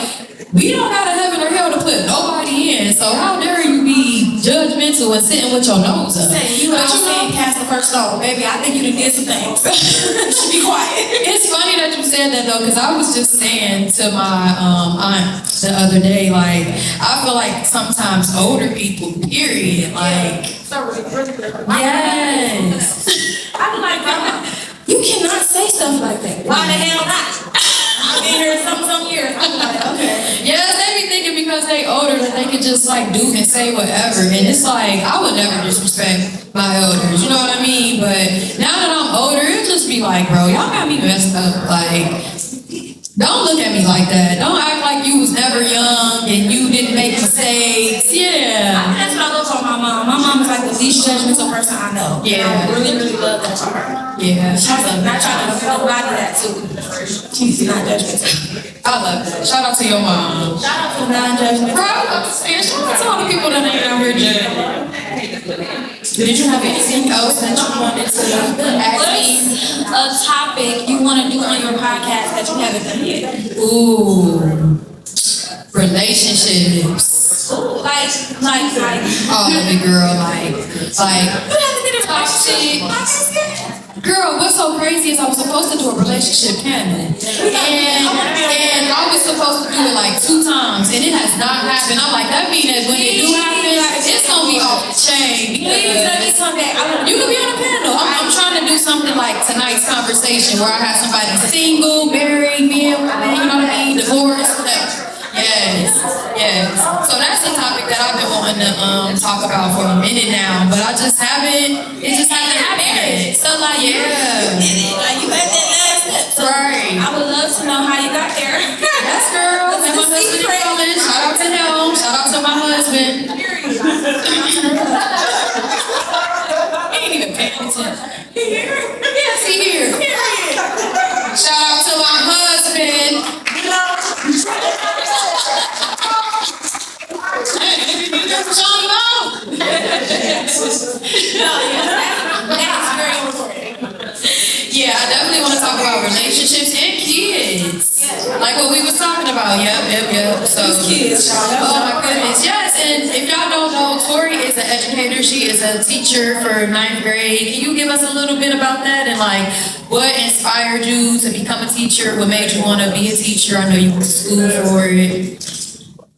we don't got a heaven or hell to put nobody in. So how dare you be judgmental and sitting with your nose up?
You out saying cast the first stone, baby. I think you done did some things. You should be quiet.
It's funny that you said that though, because I was just saying to my aunt the other day, like I feel like sometimes older people, period, like yes.
I be like, Grandma, you cannot say stuff like that. Why the hell not? I've been here some years. I'm like, okay.
Yeah, they be thinking because they older that they can just like do and say whatever, and it's like I would never disrespect my elders, you know what I mean? But now that I'm older, it just be like, bro, y'all got me messed up. Like, don't look at me like that. Don't act like you was never young and you didn't make mistakes. Yeah.
That's what I love about my mom. My mom is like the least judgmental person I know.
Yeah.
I really, really love that for her.
Yeah.
She's not trying to feel nobody that too. She's not judgmental.
I love that. Shout out to your mom.
Shout out to non-judgmental.
Bro, I'm just saying, shout out to all the people that ain't out here judging. Did you have anything else that you wanted to ask me?
A topic you want to do on your podcast that you haven't done yet?
Ooh, relationships.
Like.
Oh, baby girl, like.
You haven't did a
shit.
podcast.
Girl, what's so crazy is I was supposed to do a relationship canon, and I was supposed to do it like 2 times, and it has not happened. I'm like, that means that when it do happen, it's gonna be off the chain.
Please let me come back.
You could be on a panel. I'm trying to do something like tonight's conversation where I have somebody single, married, men, women, you know what I mean, divorced, whatever. Yes. So that's a topic that I've been wanting to talk about for a minute now, but I just haven't. It just hasn't happened.
So like,
yeah,
you did it. Like you had that last step. So
right.
I would love to know how you got there.
Yes, girl. And my husband in college. Shout out to him. Shout out to my husband. He ain't even paying attention. Yes, he here. Shout out to my husband.
That's very important.
Yeah, I definitely want to talk about relationships and kids. Like what we was talking about. Yep. So,
Kids.
oh my goodness. Yes, and if y'all don't know, Tory is an educator. She is a teacher for 9th grade. Can you give us a little bit about that and like what inspired you to become a teacher? What made you want to be a teacher? I know you went to school for it.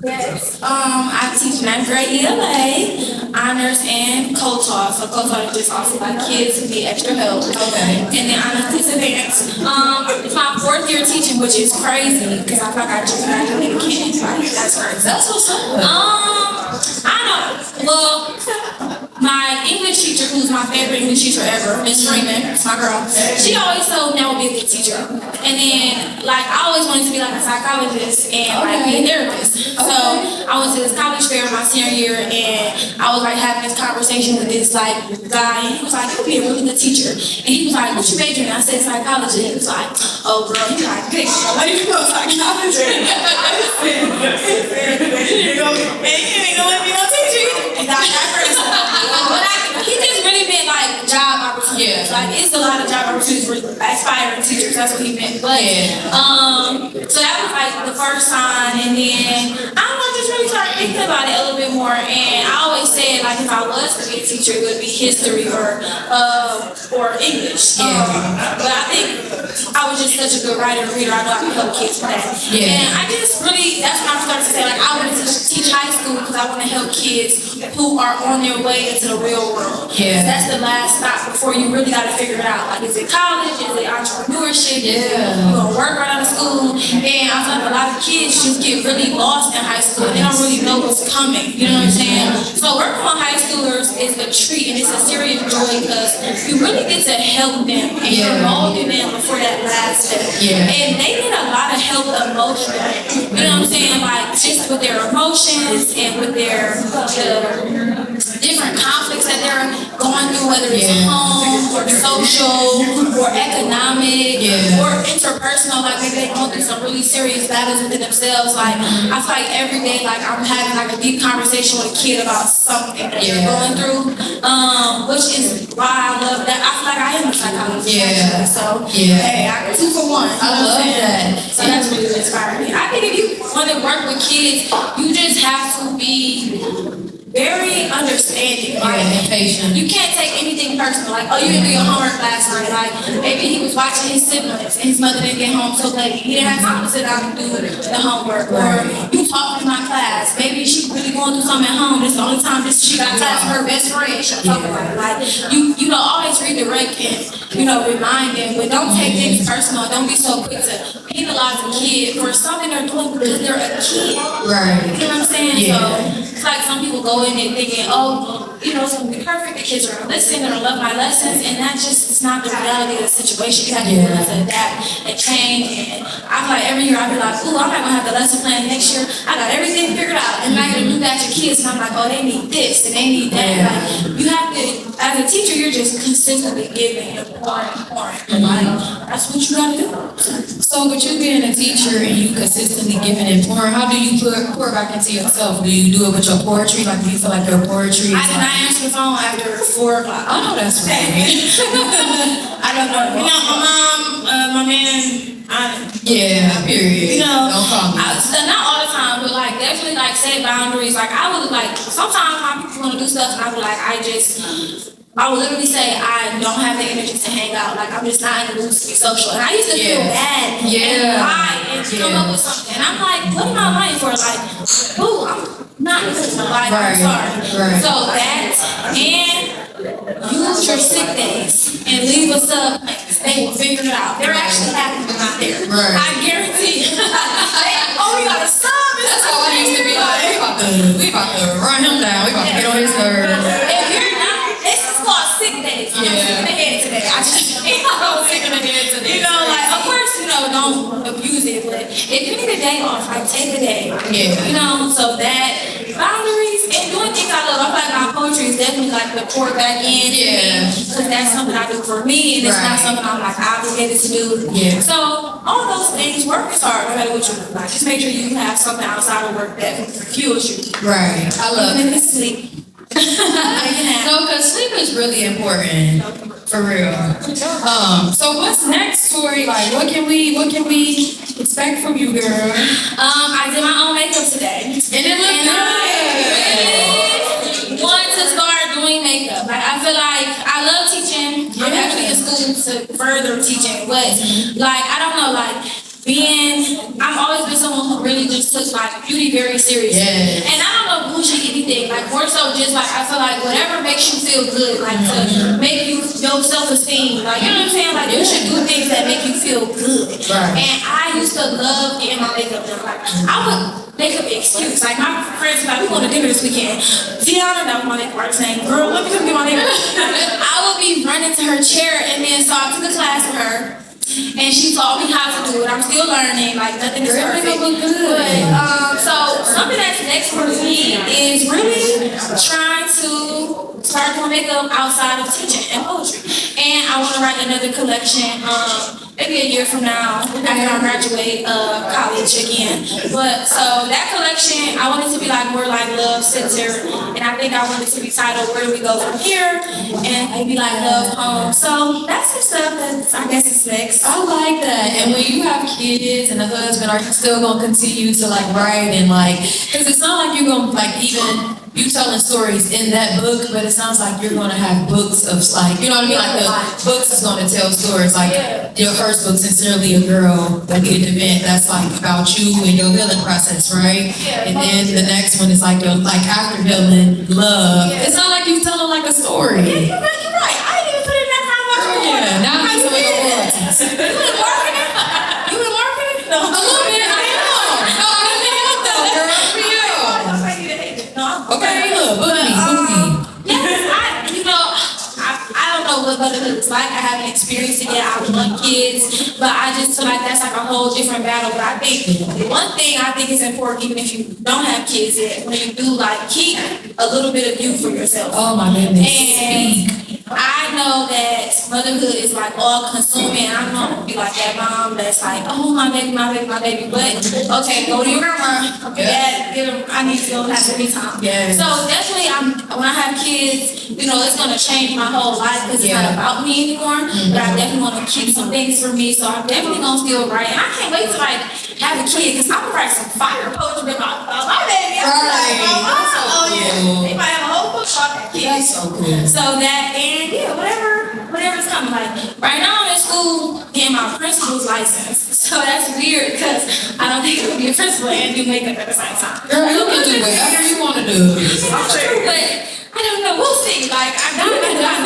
Yes. I teach 9th grade ELA, honors, and co-taught. So co-taught is just also like kids who need extra help.
Okay.
And then honors is advanced. It's my 4th year teaching, which is crazy because I feel like I just graduated kids. Like that's crazy.
That's what's up.
I know. Well, my English teacher, who's my favorite English teacher ever, Miss Freeman, it's my girl. She always told me I would be a good teacher. And then, like, I always wanted to be like a psychologist and like be a therapist. So I went to this college fair my senior year, and I was like having this conversation with this like guy, and he was like, "You'll be a really good teacher." And he was like, "What you major in?" I said, "Psychology." He was like, "Oh, girl, you like pick what do you know psychology?" I said, "You ain't gonna let me no teacher." And he just really been like job opportunities.
Yeah.
Like it's a lot of job opportunities for aspiring teachers. That's what he meant. But so that was like the first sign, and then I don't know, just really started thinking about it a little bit more. And I always said like if I was to be a teacher, it would be history or English. But I think I was just such a good writer and reader. I know I could help kids with that.
Yeah.
And I just really, that's when I started to say like I want to teach high school because I want to help kids who are on their way into the real world.
Yeah.
That's the last stop before you really got to figure it out. Like, is it college? Is it entrepreneurship? Is it you gonna work right out of school? And I feel like a lot of kids just get really lost in high school. They don't really know what's coming. You know what I'm saying? So working on high schoolers is a treat and it's a serious joy because you really get to help them and you're molding them before that last step. And they need a lot of help emotionally. You know what I'm saying? Like just with their emotions and with their different conflicts that they're going through, whether it's home or social or economic or interpersonal, like maybe they're going through some really serious battles within themselves. Like I feel like every day like I'm having like a deep conversation with a kid about something that they're going through, which is why I love that. I feel like I am a psychologist. So hey, I 2 for 1.
I love that.
So that's really inspiring me. I think if you want to work with kids, you just have to be very understanding, right?
And patient.
You can't take anything personal. Like, oh, you didn't do your homework last night. Like, maybe he was watching his siblings and his mother didn't get home so late. He didn't have time to sit down and do the homework. Or you talked in my class. Maybe she's really going through something at home. It's the only time that she got class with her best friend. She'll talk about it. Like, you know, always redirect and, you know, remind them. But don't take things personal. Don't be so quick to penalize a kid for something they're doing because they're a kid.
Right.
You know what I'm saying? So it's like some people go in there thinking, oh, you know, it's gonna be perfect. The kids are gonna listen, they're gonna love my lessons, and that just is not the reality of the situation. You have to be willing to adapt and change. And I feel like every year I be like, ooh, I'm not gonna have the lesson plan next year. I got everything figured out, and I gotta do that to kids, and I'm like, oh, they need this and they need that. Like you have to, as a teacher, you're just consistently giving and pouring. Like that's what you gotta do.
So with you being a teacher and you consistently giving and pouring, how do you pour back into yourself? Do you do it with your poetry? Like, do you feel like your poetry?
I did not answer the phone after 4 o'clock.
I know that's right.
I don't know. You know, my mom, my man,
period.
you know,
no problem.
not all the time, but like definitely like set boundaries. Like I would like sometimes my people want to do stuff, and I would like I would literally say I don't have the energy to hang out. Like I'm just not in the mood to be social. And I used to feel bad and lie and come up with something. And I'm like, what am I lying for? Like, ooh, I'm not used to lying. I'm sorry. So that and use your sick days and leave us up. They will figure it out. They're actually happy we're not there. I guarantee you. We got to stop.
That's how I used to be like, we about to run him down. We about to get on his nerves.
If you're not, it's just called sick days. I'm sick in the head today. I just I'm sick in the head today. You know, like of course, you know, don't abuse it, but if you need a day off, like take a day. You know, so that boundaries and doing things I love. I feel like my poetry is definitely like the pour back in. Because that's something I do for me, and it's not something I'm like obligated to do. So all those things, work is hard, no matter what you do. Like just make sure you have something outside of work that fuels you.
Right. I love it.
Even if it's sleep.
No, because sleep is really important. For real. So what's next, Tory? Like, what can we expect from you, girl?
I did my own makeup today.
And it looked good.
I really want to start doing makeup. Like I feel like I love teaching. I'm actually in school to further teaching, but like I don't know, like I've always been someone who really just took like beauty very seriously. And I don't know bougie anything, like more so just like I feel like whatever makes you feel good, like to make you your self-esteem, like you know what I'm saying? Like you should do things that make you feel good. And I used to love getting my makeup done. Like I would make up an excuse. Like my friends were like, we going to dinner this weekend. Tiana, that was my makeup artist saying, girl, let me come get my makeup. I would be running to her chair, and then so I took a class with her. And she taught me how to do it. I'm still learning. Like nothing is perfect. But so something that's next for me is really trying to start doing makeup outside of teaching and poetry. And I want to write another collection. maybe a year from now after I graduate college again. But so that collection, I want it to be like more like love centered, and I think I want it to be titled "Where Do We Go From Here?" and maybe like love home. So that's some stuff that I guess is next.
I like that. And when you have kids and a husband, are you still gonna continue to like write and like? Because it's not like you're gonna like even you telling stories in that book, but it sounds like you're gonna have books of like, you know what I mean? Like the books is gonna tell stories. Like your first book, Sincerely a Girl, that we had event, that's like about you and your healing process, right? And then the next one is like your like after healing love. It's not like you telling like a story.
Yeah, you're right. I didn't even put it in that kind of much.
Yeah, now I'm doing the royalties.
You been marketing? You been marketing? No,
A little bit, I am. No, I didn't help though, girl. For you. Okay, look, book me.
Yes, I don't know what motherhood is like. I haven't experienced it yet. I want kids, but I just feel like that's like a whole different battle. But I think one thing I think is important, even if you don't have kids yet, when you do, like, keep a little bit of you for yourself.
Oh my goodness.
And I know that motherhood is like all consuming. I'm gonna be like that mom that's like, oh my baby, my baby, my baby. But okay, go to your grandma. Okay, dad, give him. I need to go have some me time.
Yeah.
So definitely, when I have kids, it's gonna change my whole life because it's not about me anymore. But I definitely want to keep some things for me. So I'm definitely gonna still write. And I can't wait to like have a kid because I'm gonna write some fire poetry about my baby. They might have a whole book about that kid.
That's so cool.
So that and whatever's coming. Like right now I'm in school getting my principal's license. So that's weird because I don't think I can be a principal and do makeup at the same time.
Girl, you can do whatever you want to do.
But I don't know. We'll see. Like I got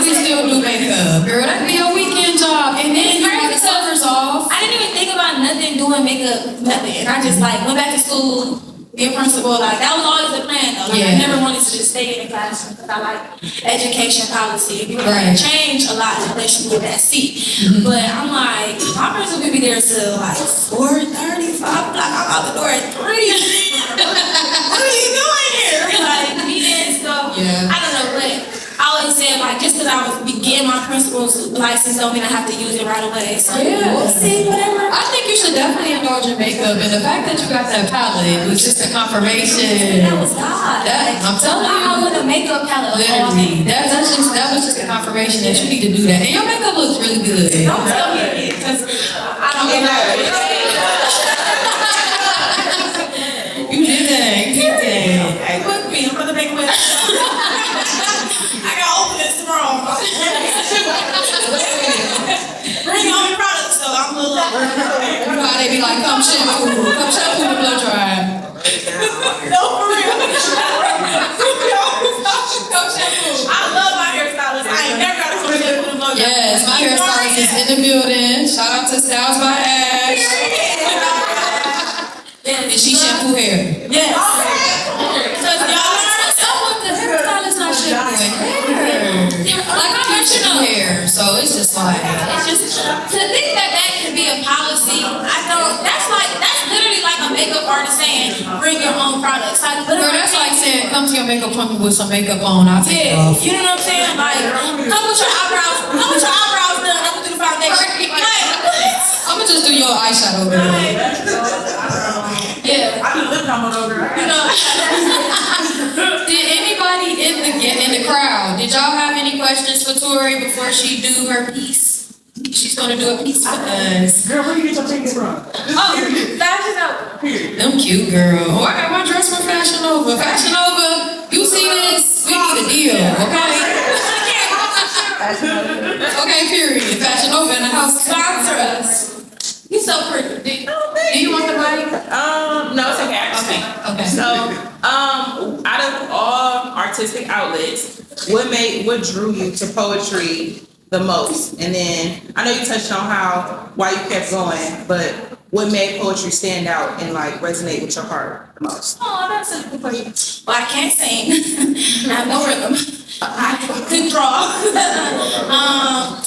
We still do makeup. Girl, that'd be a weekend job. And then you have the summers off.
I didn't even think about nothing doing makeup, nothing. And I just like went back to school, be a principal. Like that was always the plan though. Like I never wanted to just stay in the classroom because I like education policy. You can change a lot unless you get that seat. But I'm like, my principal could be there till like 4:30, 5 o'clock. I'm out the door at 3. What are you doing here? Like meetings. So I don't know, but I always said like just because I was getting my principal's license don't mean I have to use it right away. So we'll see, whatever.
I think you should definitely indulge in makeup, and the fact that you got that palette was just a confirmation.
That was God.
I'm telling you.
I with a makeup palette.
Literally, that was just a confirmation that you need to do that. And your makeup looks really good.
Don't tell me it because I don't get that.
You did that.
Hey, with me, I'm gonna make a I gotta open this tomorrow. Bring your own products, so I'm a little.
You know how they be like, come shampoo the blow dry.
No, for real. Come shampoo. I love my hairstylist. I ain't never got to come shampoo the blow dry.
Yes, my hairstylist is in the building. Shout out to Styles by Ash. And she shampoo hair.
Yes. Because y'all learn
Someone the hairstylist not shampooing hair. Like I mentioned hair, so it's just like
to think that can be a policy. That's literally like a makeup artist saying, bring your own products. Like,
girl, that's like saying, come to your makeup appointment with some makeup on. I'll take it off.
You know what I'm saying? Like, come with your eyebrows done. I'm gonna do the foundation.
I'm gonna just do your eyeshadow, girl.
Yeah, I do lip balm over.
Did anybody in the crowd? Did y'all have any questions for Tory before she do her piece? She's gonna do a piece for us.
Girl, where you get your tickets from?
Fashion Nova.
Them cute, girl. Oh, I got my dress from Fashion Nova. Fashion Nova, you see this? We need a deal, okay? Okay, period. Fashion Nova in the house.
Sponsor us. You so pretty.
Do you want the mic?
No, it's okay.
Okay.
So, out of all artistic outlets, what drew you to poetry the most? And then I know you touched on why you kept going, but what made poetry stand out and like resonate with your heart the most?
Oh, that's a good question. Well, I can't sing. I have no rhythm. I couldn't draw.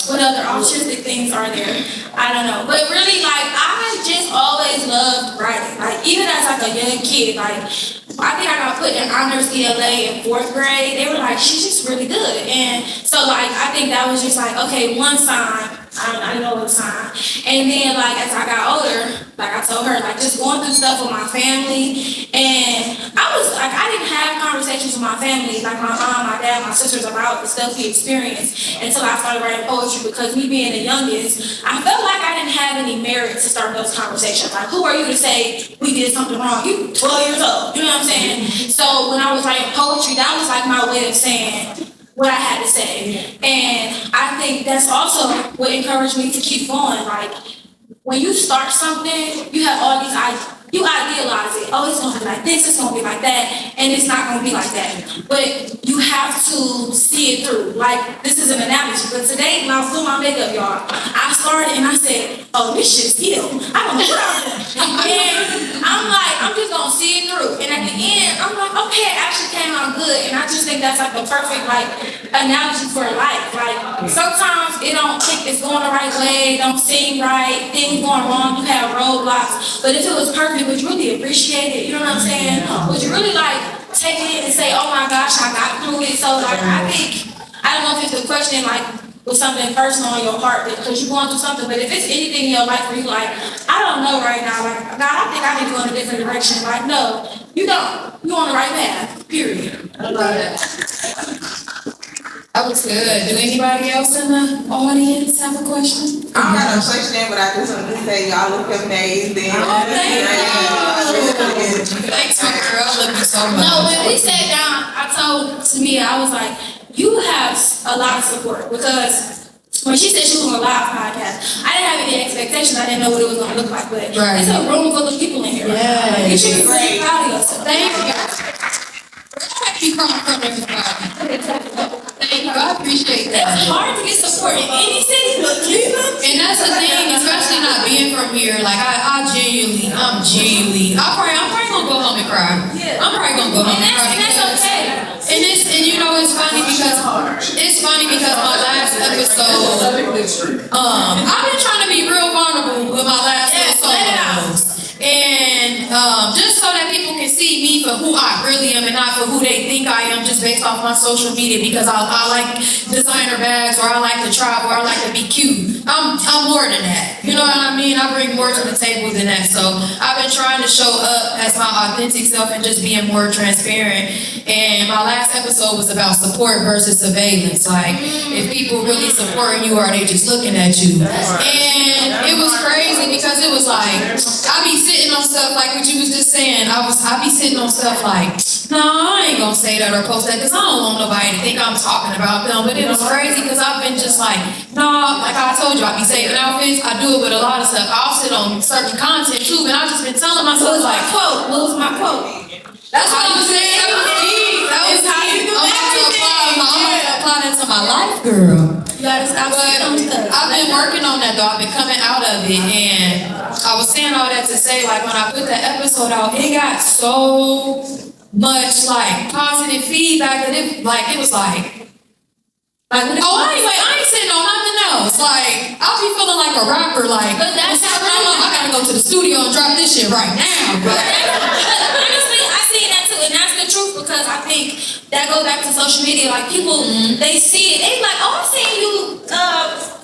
What other artistic things are there? I don't know. But really, like, I just always loved writing. Like, even as like a young kid, like, I think I got put in honors ELA in 4th grade. They were like, she's just really good. And so, like, I think that was just like, okay, one sign. I know the time. And then like as I got older, like I told her, like just going through stuff with my family, and I didn't have conversations with my family, like my mom, my dad, my sisters, about the stuff we experienced until I started writing poetry. Because me being the youngest, I felt like I didn't have any merit to start those conversations. Like, who are you to say we did something wrong? You 12 years old, you know what I'm saying? So when I was writing poetry, that was like my way of saying what I had to say. And I think that's also what encouraged me to keep going. Like, when you start something, you have all these ideas. You idealize it. Oh, it's gonna be like this, it's gonna be like that, and it's not gonna be like that. But you have to see it through. Like, this is an analogy. But today, when I was doing my makeup, y'all, I started and I said, oh, this shit's ill. I don't know what I'm doing. And I'm like, I'm just gonna see it through. And at the end, I'm like, okay, it actually came out good. And I just think that's like the perfect like analogy for life. Like, sometimes it don't think it's going the right way, it don't seem right, things going wrong, you have roadblocks. But if it was perfect, would you really appreciate it? You know what I'm saying? Would you really like take it and say, oh my gosh, I got through it? So like, I think, I don't know if it's a question like with something personal on your heart because you're going through something, but if it's anything in your life where you like, I don't know right now, like, God, I think I need to go in a different direction. Like, no, you don't. You're on the right path, period.
I love that. That was good. Do anybody else in the audience have a question?
I don't got no question, but I just want to say y'all look amazing.
Thanks, my girl. Love you so much.
No, when we sat down, I told Tamia, I was like, you have a lot of support because when she said she was on a live podcast, I didn't have any expectations. I didn't know what it was going to look like, but it's a room full of people in here.
Yeah,
you should be really proud of yourself. Thank you.
Keep coming from everybody. Thank you. I appreciate that.
It's hard to get support in any city but Cleveland.
And that's the thing, especially not being from here. Like I'm genuinely, I'm probably gonna go home and cry.
Yeah.
I'm probably gonna go home and cry.
And that's okay.
And you know it's funny because my last episode, I've been trying to be real vulnerable with my last episode. And just so that people can see me for who I really am and not for who they think I am just based off my social media because I like designer bags or I like to travel or I like to be cute. I'm more than that. You know what I mean? I bring more to the table than that. So I've been trying to show up as my authentic self and just being more transparent. And my last episode was about support versus surveillance. Like if people really supporting you or are they just looking at you? And it was crazy because it was like I be sitting on stuff like what you was just saying. I be sitting on stuff like, no, I ain't gonna say that or post that because I don't want nobody to think I'm talking about them. But it was crazy because I've been just like, no, like I told you, I be saving outfits. I do it with a lot of stuff. I'll sit on certain content too, and I've just been telling myself like, quote, what was my quote? That's what I'm saying. That was deep. That was how you do I'm gonna apply that to my life, girl. But I've been working on that though. I've been coming out of it, and I was saying all that to say, like when I put that episode out, it got so much like positive feedback that it was like anyway, I ain't sitting on nothing else. Like I'll be feeling like a rapper, like but that's how I gotta go to the studio and drop this shit right now. But
honestly, I see that too, and that's the truth because I think that goes back to social media. Like people, they see it, they like, oh, I seen you.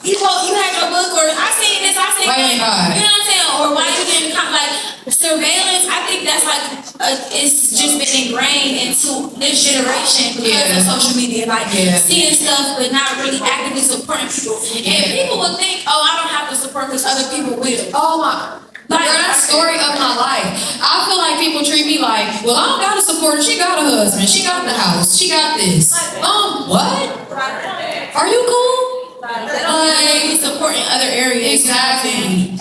You had your book, or I seen this, I seen that. You know what I'm saying? Or why you didn't come? Like surveillance, I think that's like it's just been ingrained into this generation because of social media. Like seeing stuff, but not really actively supporting people. And people would think, oh, I don't have to support because other people will.
Oh my. Like that story of my life. I feel like people treat me like, well, I don't got a supporter. She got a husband. She got the house. She got this. What? Are you cool?
Like supporting other areas.
Exactly.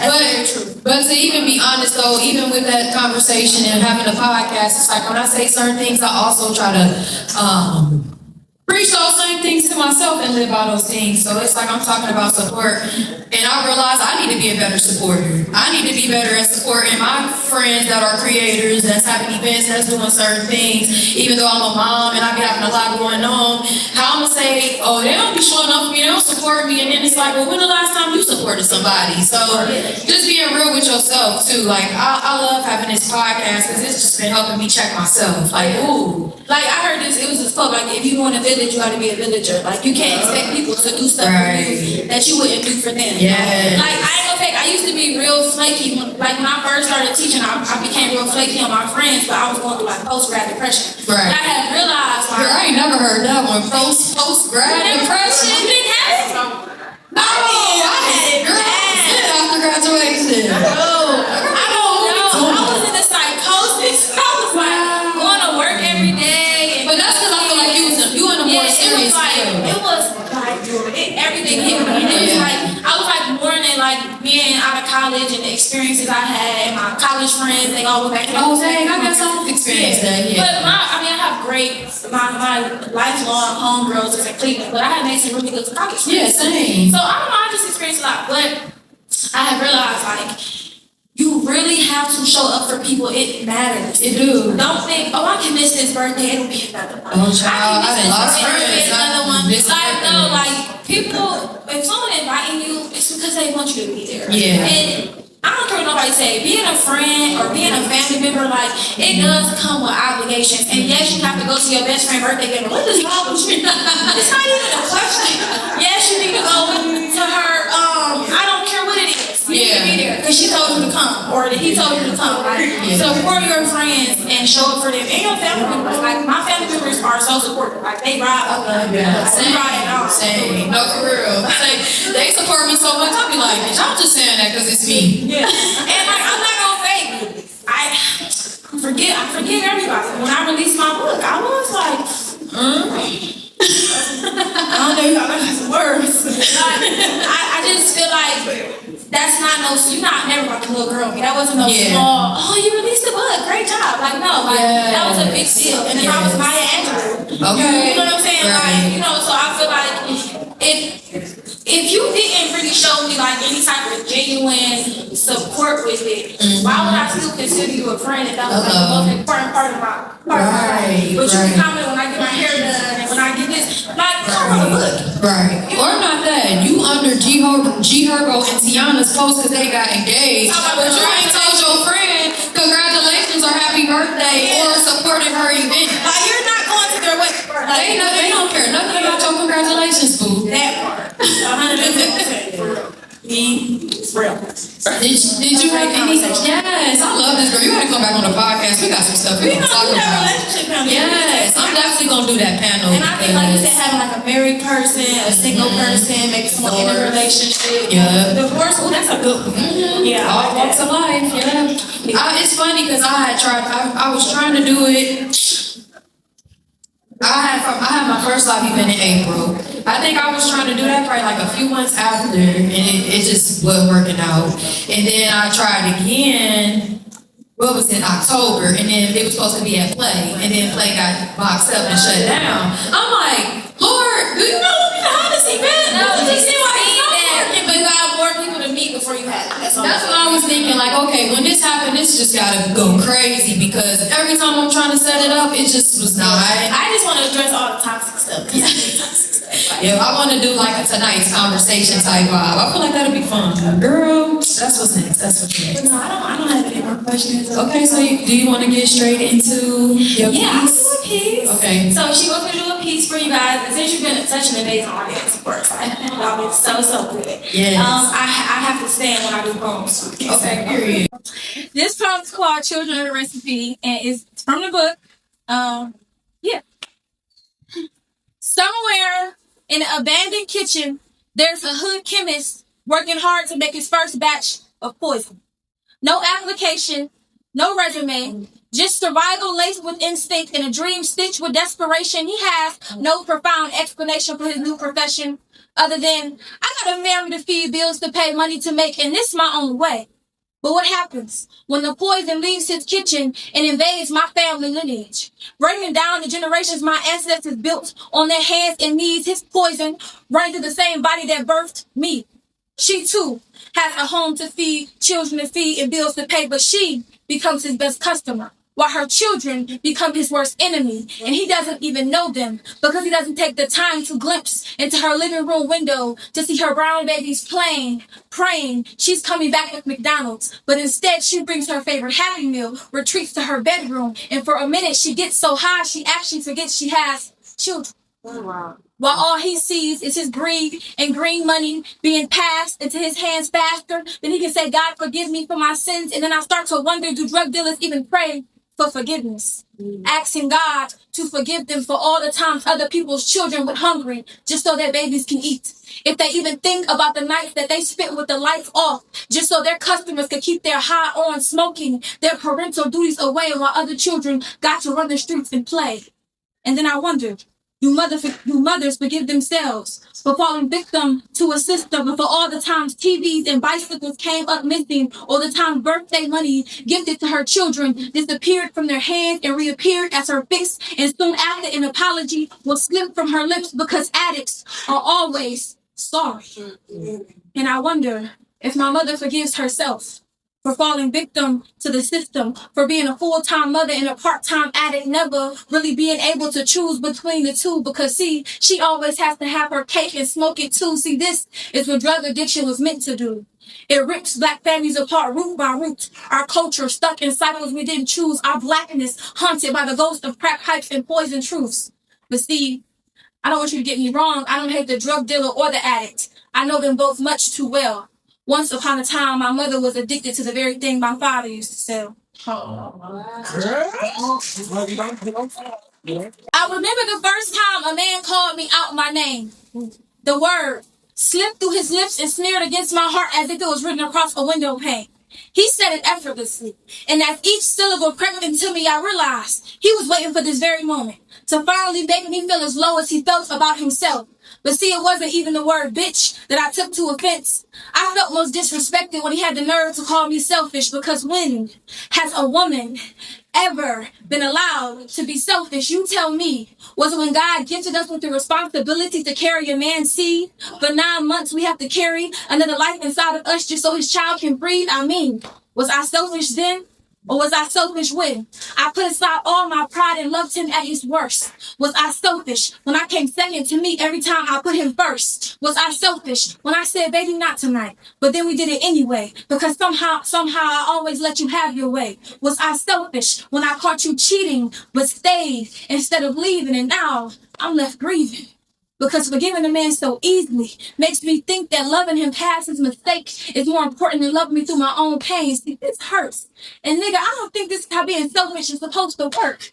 But to even be honest though, even with that conversation and having a podcast, it's like when I say certain things, I also try to preach those same things to myself and live by those things. So it's like I'm talking about support. And I realize I need to be a better supporter. I need to be better at supporting my friends that are creators, that's having events, that's doing certain things. Even though I'm a mom and I be having a lot going on, how I'm going to say, oh, they don't be showing up for me, they don't support me. And then it's like, well, when the last time you supported somebody? So just being real with yourself too. Like, I love having this podcast because it's just been helping me check myself. Like, ooh.
Like, I heard this, it was this quote, like, if you want a village, you got to be a villager. Like, you can't expect people to do stuff for you that you wouldn't do for them.
Yeah.
Yes.
Like, I ain't gonna fake, I used to be real flaky. Like, when I first started teaching, I became real flaky on my friends, but I was going through, like, post-grad depression.
Right.
But I had realized, like,
Girl, I ain't never heard that one. Post-grad depression.
you didn't have it?
No, I had it. Girl, after graduation.
I don't know. I was in a psychosis. I was like going to work every day.
But that's because I feel like you in a more serious field.
It was like everything hit me. And it was like I was like mourning like being out of college and the experiences I had and my college friends, they all went back to
Oh, dang, I got some experience that, yeah.
But I have my lifelong homegirls is in Cleveland, but I had made some really good college friends.
Yeah, same.
So I don't know, I just experienced a lot, but I have realized like you really have to show up for people. It matters.
It do.
Don't think, oh, I can miss this birthday. It'll be another one.
Oh, child, I done lost
It'll
friends.
be another one.
This
Like, no,
birthday.
like, people, if someone inviting you, it's because they want you to be there.
Yeah.
And I don't care what nobody say. Being a friend or being a family member, like, it does come with obligations. And yes, you have to go to your best friend's birthday dinner. What is wrong with you? It's not even a question. Yes, you need to go to her, I don't care what it is. You need to be there because she told you to come or he told you to come. Like, support your friends and show up for them and your family members. Like, my family members are so supportive. Like, they ride up.
Same. No, for real. Like, they support me so much. I'll be like, bitch, I'm just saying that because it's me.
Yeah. And like, I'm not gonna fake. I forgive everybody. When I released my book, I was like, I don't know, y'all got some words. Like, I just feel like that's not you're not never like a little girl. That wasn't no small, oh, you released the book, great job. Like, no, like, that was a big deal. And then I was Maya Angelou.
Okay.
You know what I'm saying?
Right.
Like, so I feel like if you didn't really show me like any type of genuine support with it, why would I still consider you a friend if that was like the most important part of my life? But you can comment when I get my hair done and when I get this, like, come on, look.
Right. Or not that. You under G Herbo and Tiana's post because they got engaged. But you ain't told your friend congratulations or happy birthday or supported her event.
Like, you're not going to their wedding.
They don't care nothing about your congratulations, boo.
That part. 100% for real. It's real.
Did you have any? Yes, I love this girl. You gotta come back on the podcast. We got some stuff we gonna talk about. Yes, I'm definitely gonna do that panel.
And I think, like you said, having like a married person, a single person, maybe someone in a relationship.
Yeah.
Divorce, that's a good one. Yeah.
All walks of life. Yeah. It's funny because I was trying to do it. I had my first live event in April. I think I was trying to do that probably like a few months after, and it just wasn't working out. And then I tried again. What was it? October, and then it was supposed to be at Play, and then Play got boxed up and shut down. I'm like, Lord, do you know what the hardest event? No, just seemed like it's not working.
But you got more people to meet before you had it.
That's what I was thinking. Like, okay, when this happened, this just gotta go crazy because every time I'm trying to set it up, it just was not.
I just want to address all the toxic stuff.
Yeah, I want to do like a tonight's conversation type vibe. I feel like that'll be fun. Girl, that's what's next.
No, I don't have any more questions.
Okay, so do you want to get straight into your piece?
I'll do a piece.
Okay.
So she wants me to do a piece for you guys. And since you've been such an amazing audience, of course, y'all been so good.
Yes.
I have to stand when I do poems.
Okay, period.
This poem is called Children of the Recipe, and it's from the book. Somewhere in an abandoned kitchen, there's a hood chemist working hard to make his first batch of poison. No application, no resume, just survival laced with instinct and a dream stitched with desperation. He has no profound explanation for his new profession other than, I got a family to feed, bills to pay, money to make, and this my own way. But what happens when the poison leaves his kitchen and invades my family lineage, bringing down the generations my ancestors built on their hands and knees? His poison ran through the same body that birthed me. She too has a home to feed, children to feed, and bills to pay, but she becomes his best customer, while her children become his worst enemy, and he doesn't even know them because he doesn't take the time to glimpse into her living room window to see her brown babies playing, praying she's coming back with McDonald's, but instead she brings her favorite Happy Meal, retreats to her bedroom, and for a minute she gets so high she actually forgets she has children.
Oh, wow.
while all he sees is his greed and green money being passed into his hands faster than he can say, God, forgive me for my sins. And then I start to wonder, do drug dealers even pray for forgiveness? Asking God to forgive them for all the times other people's children were hungry just so their babies can eat. If they even think about the nights that they spent with the lights off just so their customers could keep their high on smoking their parental duties away while other children got to run the streets and play. And then I wondered, do mothers forgive themselves for falling victim to a system and for all the times TVs and bicycles came up missing, or the time birthday money gifted to her children disappeared from their hands and reappeared as her fix, and soon after an apology was slipped from her lips because addicts are always sorry. And I wonder if my mother forgives herself for falling victim to the system, for being a full-time mother and a part-time addict, never really being able to choose between the two, because see, she always has to have her cake and smoke it too. See, this is what drug addiction was meant to do. It rips Black families apart root by root. Our culture stuck in cycles we didn't choose. Our Blackness haunted by the ghost of crack pipes and poison truths. But see, I don't want you to get me wrong. I don't hate the drug dealer or the addict. I know them both much too well. Once upon a time, my mother was addicted to the very thing my father used to sell. I remember the first time a man called me out my name. The word slipped through his lips and smeared against my heart as if it was written across a window pane. He said it effortlessly, and as each syllable crept into me, I realized he was waiting for this very moment to finally make me feel as low as he felt about himself. But see, it wasn't even the word bitch that I took to offense. I felt most disrespected when he had the nerve to call me selfish, because when has a woman ever been allowed to be selfish? You tell me. Was it when God gifted us with the responsibility to carry a man's seed? For 9 months, we have to carry another life inside of us just so his child can breathe? I mean, was I selfish then? Or was I selfish when I put aside all my pride and loved him at his worst? Was I selfish when I came second to me every time I put him first? Was I selfish when I said, baby, not tonight, but then we did it anyway, because somehow I always let you have your way? Was I selfish when I caught you cheating but stayed instead of leaving, and now I'm left grieving? Because forgiving a man so easily makes me think that loving him past his mistake is more important than loving me through my own pain. See, this hurts. And nigga, I don't think this is how being selfish is supposed to work.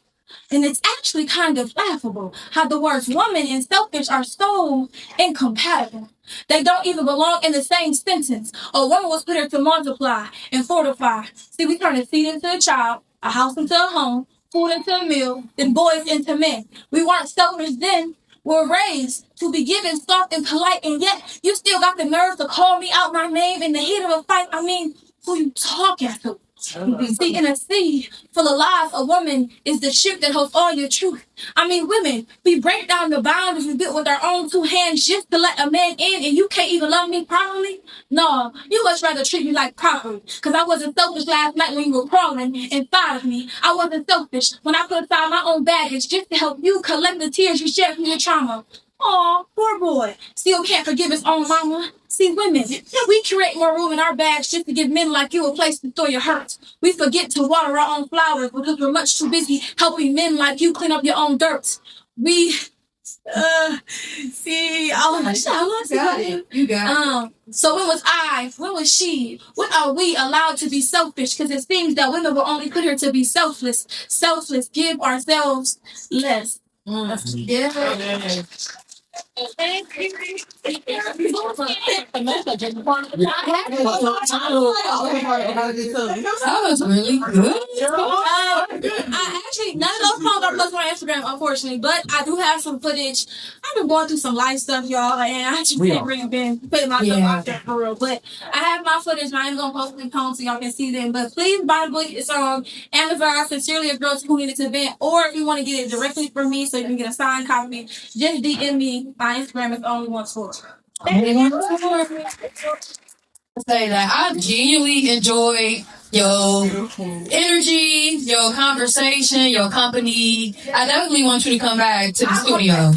And it's actually kind of laughable how the words woman and selfish are so incompatible. They don't even belong in the same sentence. A woman was put here to multiply and fortify. See, we turn a seed into a child, a house into a home, food into a meal, then boys into men. We weren't selfish then. Were raised to be given soft and polite, and yet you still got the nerve to call me out my name in the heat of a fight. I mean, who you talking to? See, in a sea full of lies, a woman is the ship that holds all your truth. I mean, women, we break down the boundaries we built with our own 2 hands just to let a man in, and you can't even love me properly? No, you much rather treat me like property, because I wasn't selfish last night when you were crawling inside of me. I wasn't selfish when I put aside my own baggage just to help you collect the tears you shed from your trauma. Aw, poor boy. Still can't forgive his own mama. See, women, we create more room in our bags just to give men like you a place to store your hurts. We forget to water our own flowers because we're much too busy helping men like you clean up your own dirt. We, see, I got it. You got it. So when was she, when are we allowed to be selfish? Because it seems that women were only put here to be selfless, give ourselves less. Yeah. That
was really good.
I actually, none of those poems are posted on Instagram, unfortunately, but I do have some footage. I've been going through some life stuff, y'all, and I just ain't really been putting myself out there for real. But I have my footage, and I am going to post the poems so y'all can see them. But please buy the book. It's on Amazon. Sincerely, a girl who needed to vent. Or if you want to get it directly from me so you can get a signed copy, just DM me. My Instagram is only one source.
Say that I genuinely enjoy your energy, your conversation, your company. I definitely want you to come back to the studio.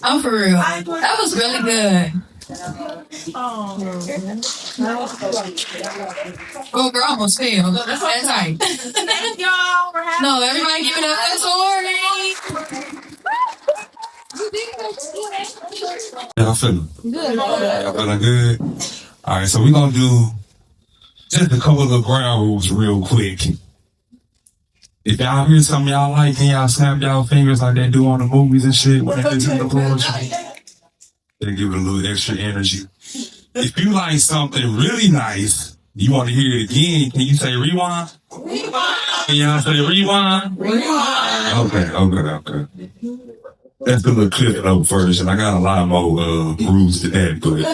I'm for real. That was really good. Oh, girl, almost failed. That's right.
Thank y'all for having
No, everybody give it up for Tory.
Y'all feeling?
Good.
Y'all feeling good? All right, so we're gonna do just a couple of ground rules real quick. If y'all hear something y'all like, can y'all snap y'all fingers like they do on the movies and shit when they listen to poetry? They give it a little extra energy. If you like something really nice, you want to hear it again, can you say rewind? Can y'all say rewind? Okay. Let's do a little clip note first, and I got a lot more rules to that, but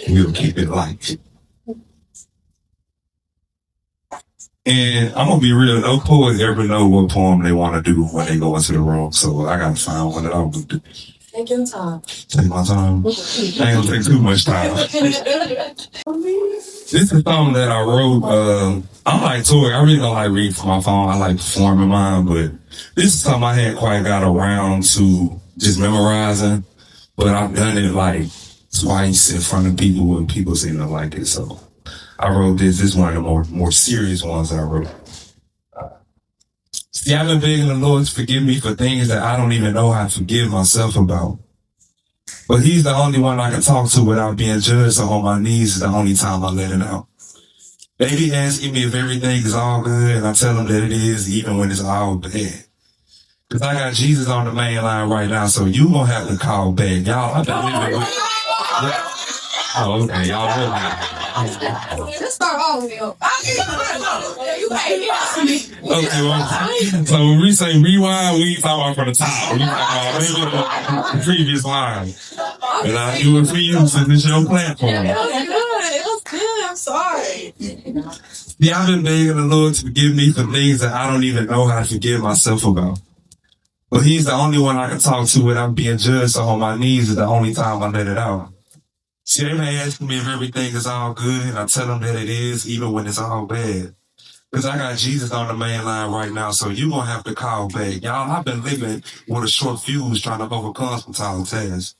we'll keep it light. And I'm gonna be real, no poet ever know what poem they want to do when they go into the room, so I gotta find one that I'm gonna do.
Take your time.
Take my time. I ain't gonna take too much time. This is something that I wrote. I'm like Tory. I really don't like reading from my phone. I like performing mine, but this is something I hadn't quite got around to just memorizing. But I've done it like twice in front of people, and people seem to like it. So I wrote this. This is one of the more serious ones that I wrote. See, I've been begging the Lord to forgive me for things that I don't even know how to forgive myself about. But He's the only one I can talk to without being judged, so on my knees is the only time I let it out. They be asking me if everything is all good, and I tell them that it is, even when it's all bad. Because I got Jesus on the main line right now, so you gonna have to call back. Y'all, I've been living with... Oh, okay, y'all really...
Let's start all the way up. You can't
Okay, well, so when we say rewind, we ain't talking about from the top. We talking about the previous line. And I do it for you since it's your platform.
It was good. I'm sorry.
See, I've been begging the Lord to forgive me for things that I don't even know how to forgive myself about. But He's the only one I can talk to without being judged, so on my knees is the only time I let it out. See, they may ask me if everything is all good, and I tell them that it is, even when it's all bad. Because I got Jesus on the main line right now, so you gonna have to call back. Y'all, I've been living with a short fuse trying to overcome some tall tasks.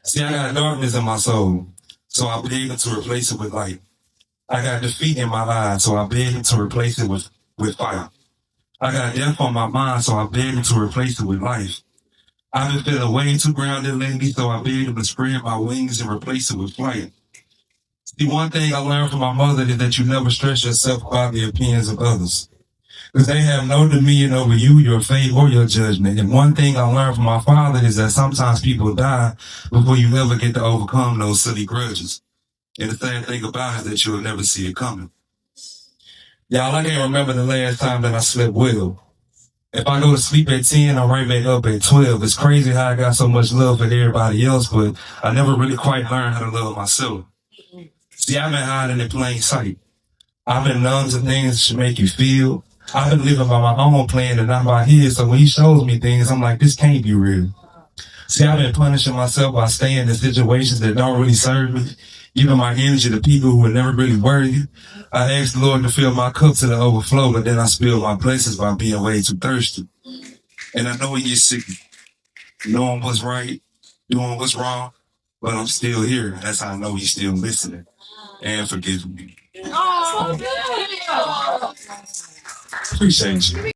See, I got darkness in my soul, so I beg Him to replace it with light. I got defeat in my eyes, so I beg Him to replace it with fire. I got death on my mind, so I beg Him to replace it with life. I've been feeling way too grounded lately, so I beg Him to spread my wings and replace it with flight. See, one thing I learned from my mother is that you never stress yourself about the opinions of others. Because they have no dominion over you, your fate, or your judgment. And one thing I learned from my father is that sometimes people die before you ever get to overcome those silly grudges. And the sad thing about it is that you'll never see it coming. Y'all, I can't remember the last time that I slept well. If I go to sleep at 10, I'm right back up at 12. It's crazy how I got so much love for everybody else, but I never really quite learned how to love myself. See, I've been hiding in plain sight. I've been numb to things that should make you feel. I've been living by my own plan and not by His, so when He shows me things, I'm like, this can't be real. See, I've been punishing myself by staying in situations that don't really serve me, giving my energy to people who were never really worthy. I asked the Lord to fill my cup to the overflow, but then I spilled my blessings by being way too thirsty. And I know it gets sick, knowing what's right, doing what's wrong, but I'm still here. That's how I know He's still listening and forgiving me. Appreciate you.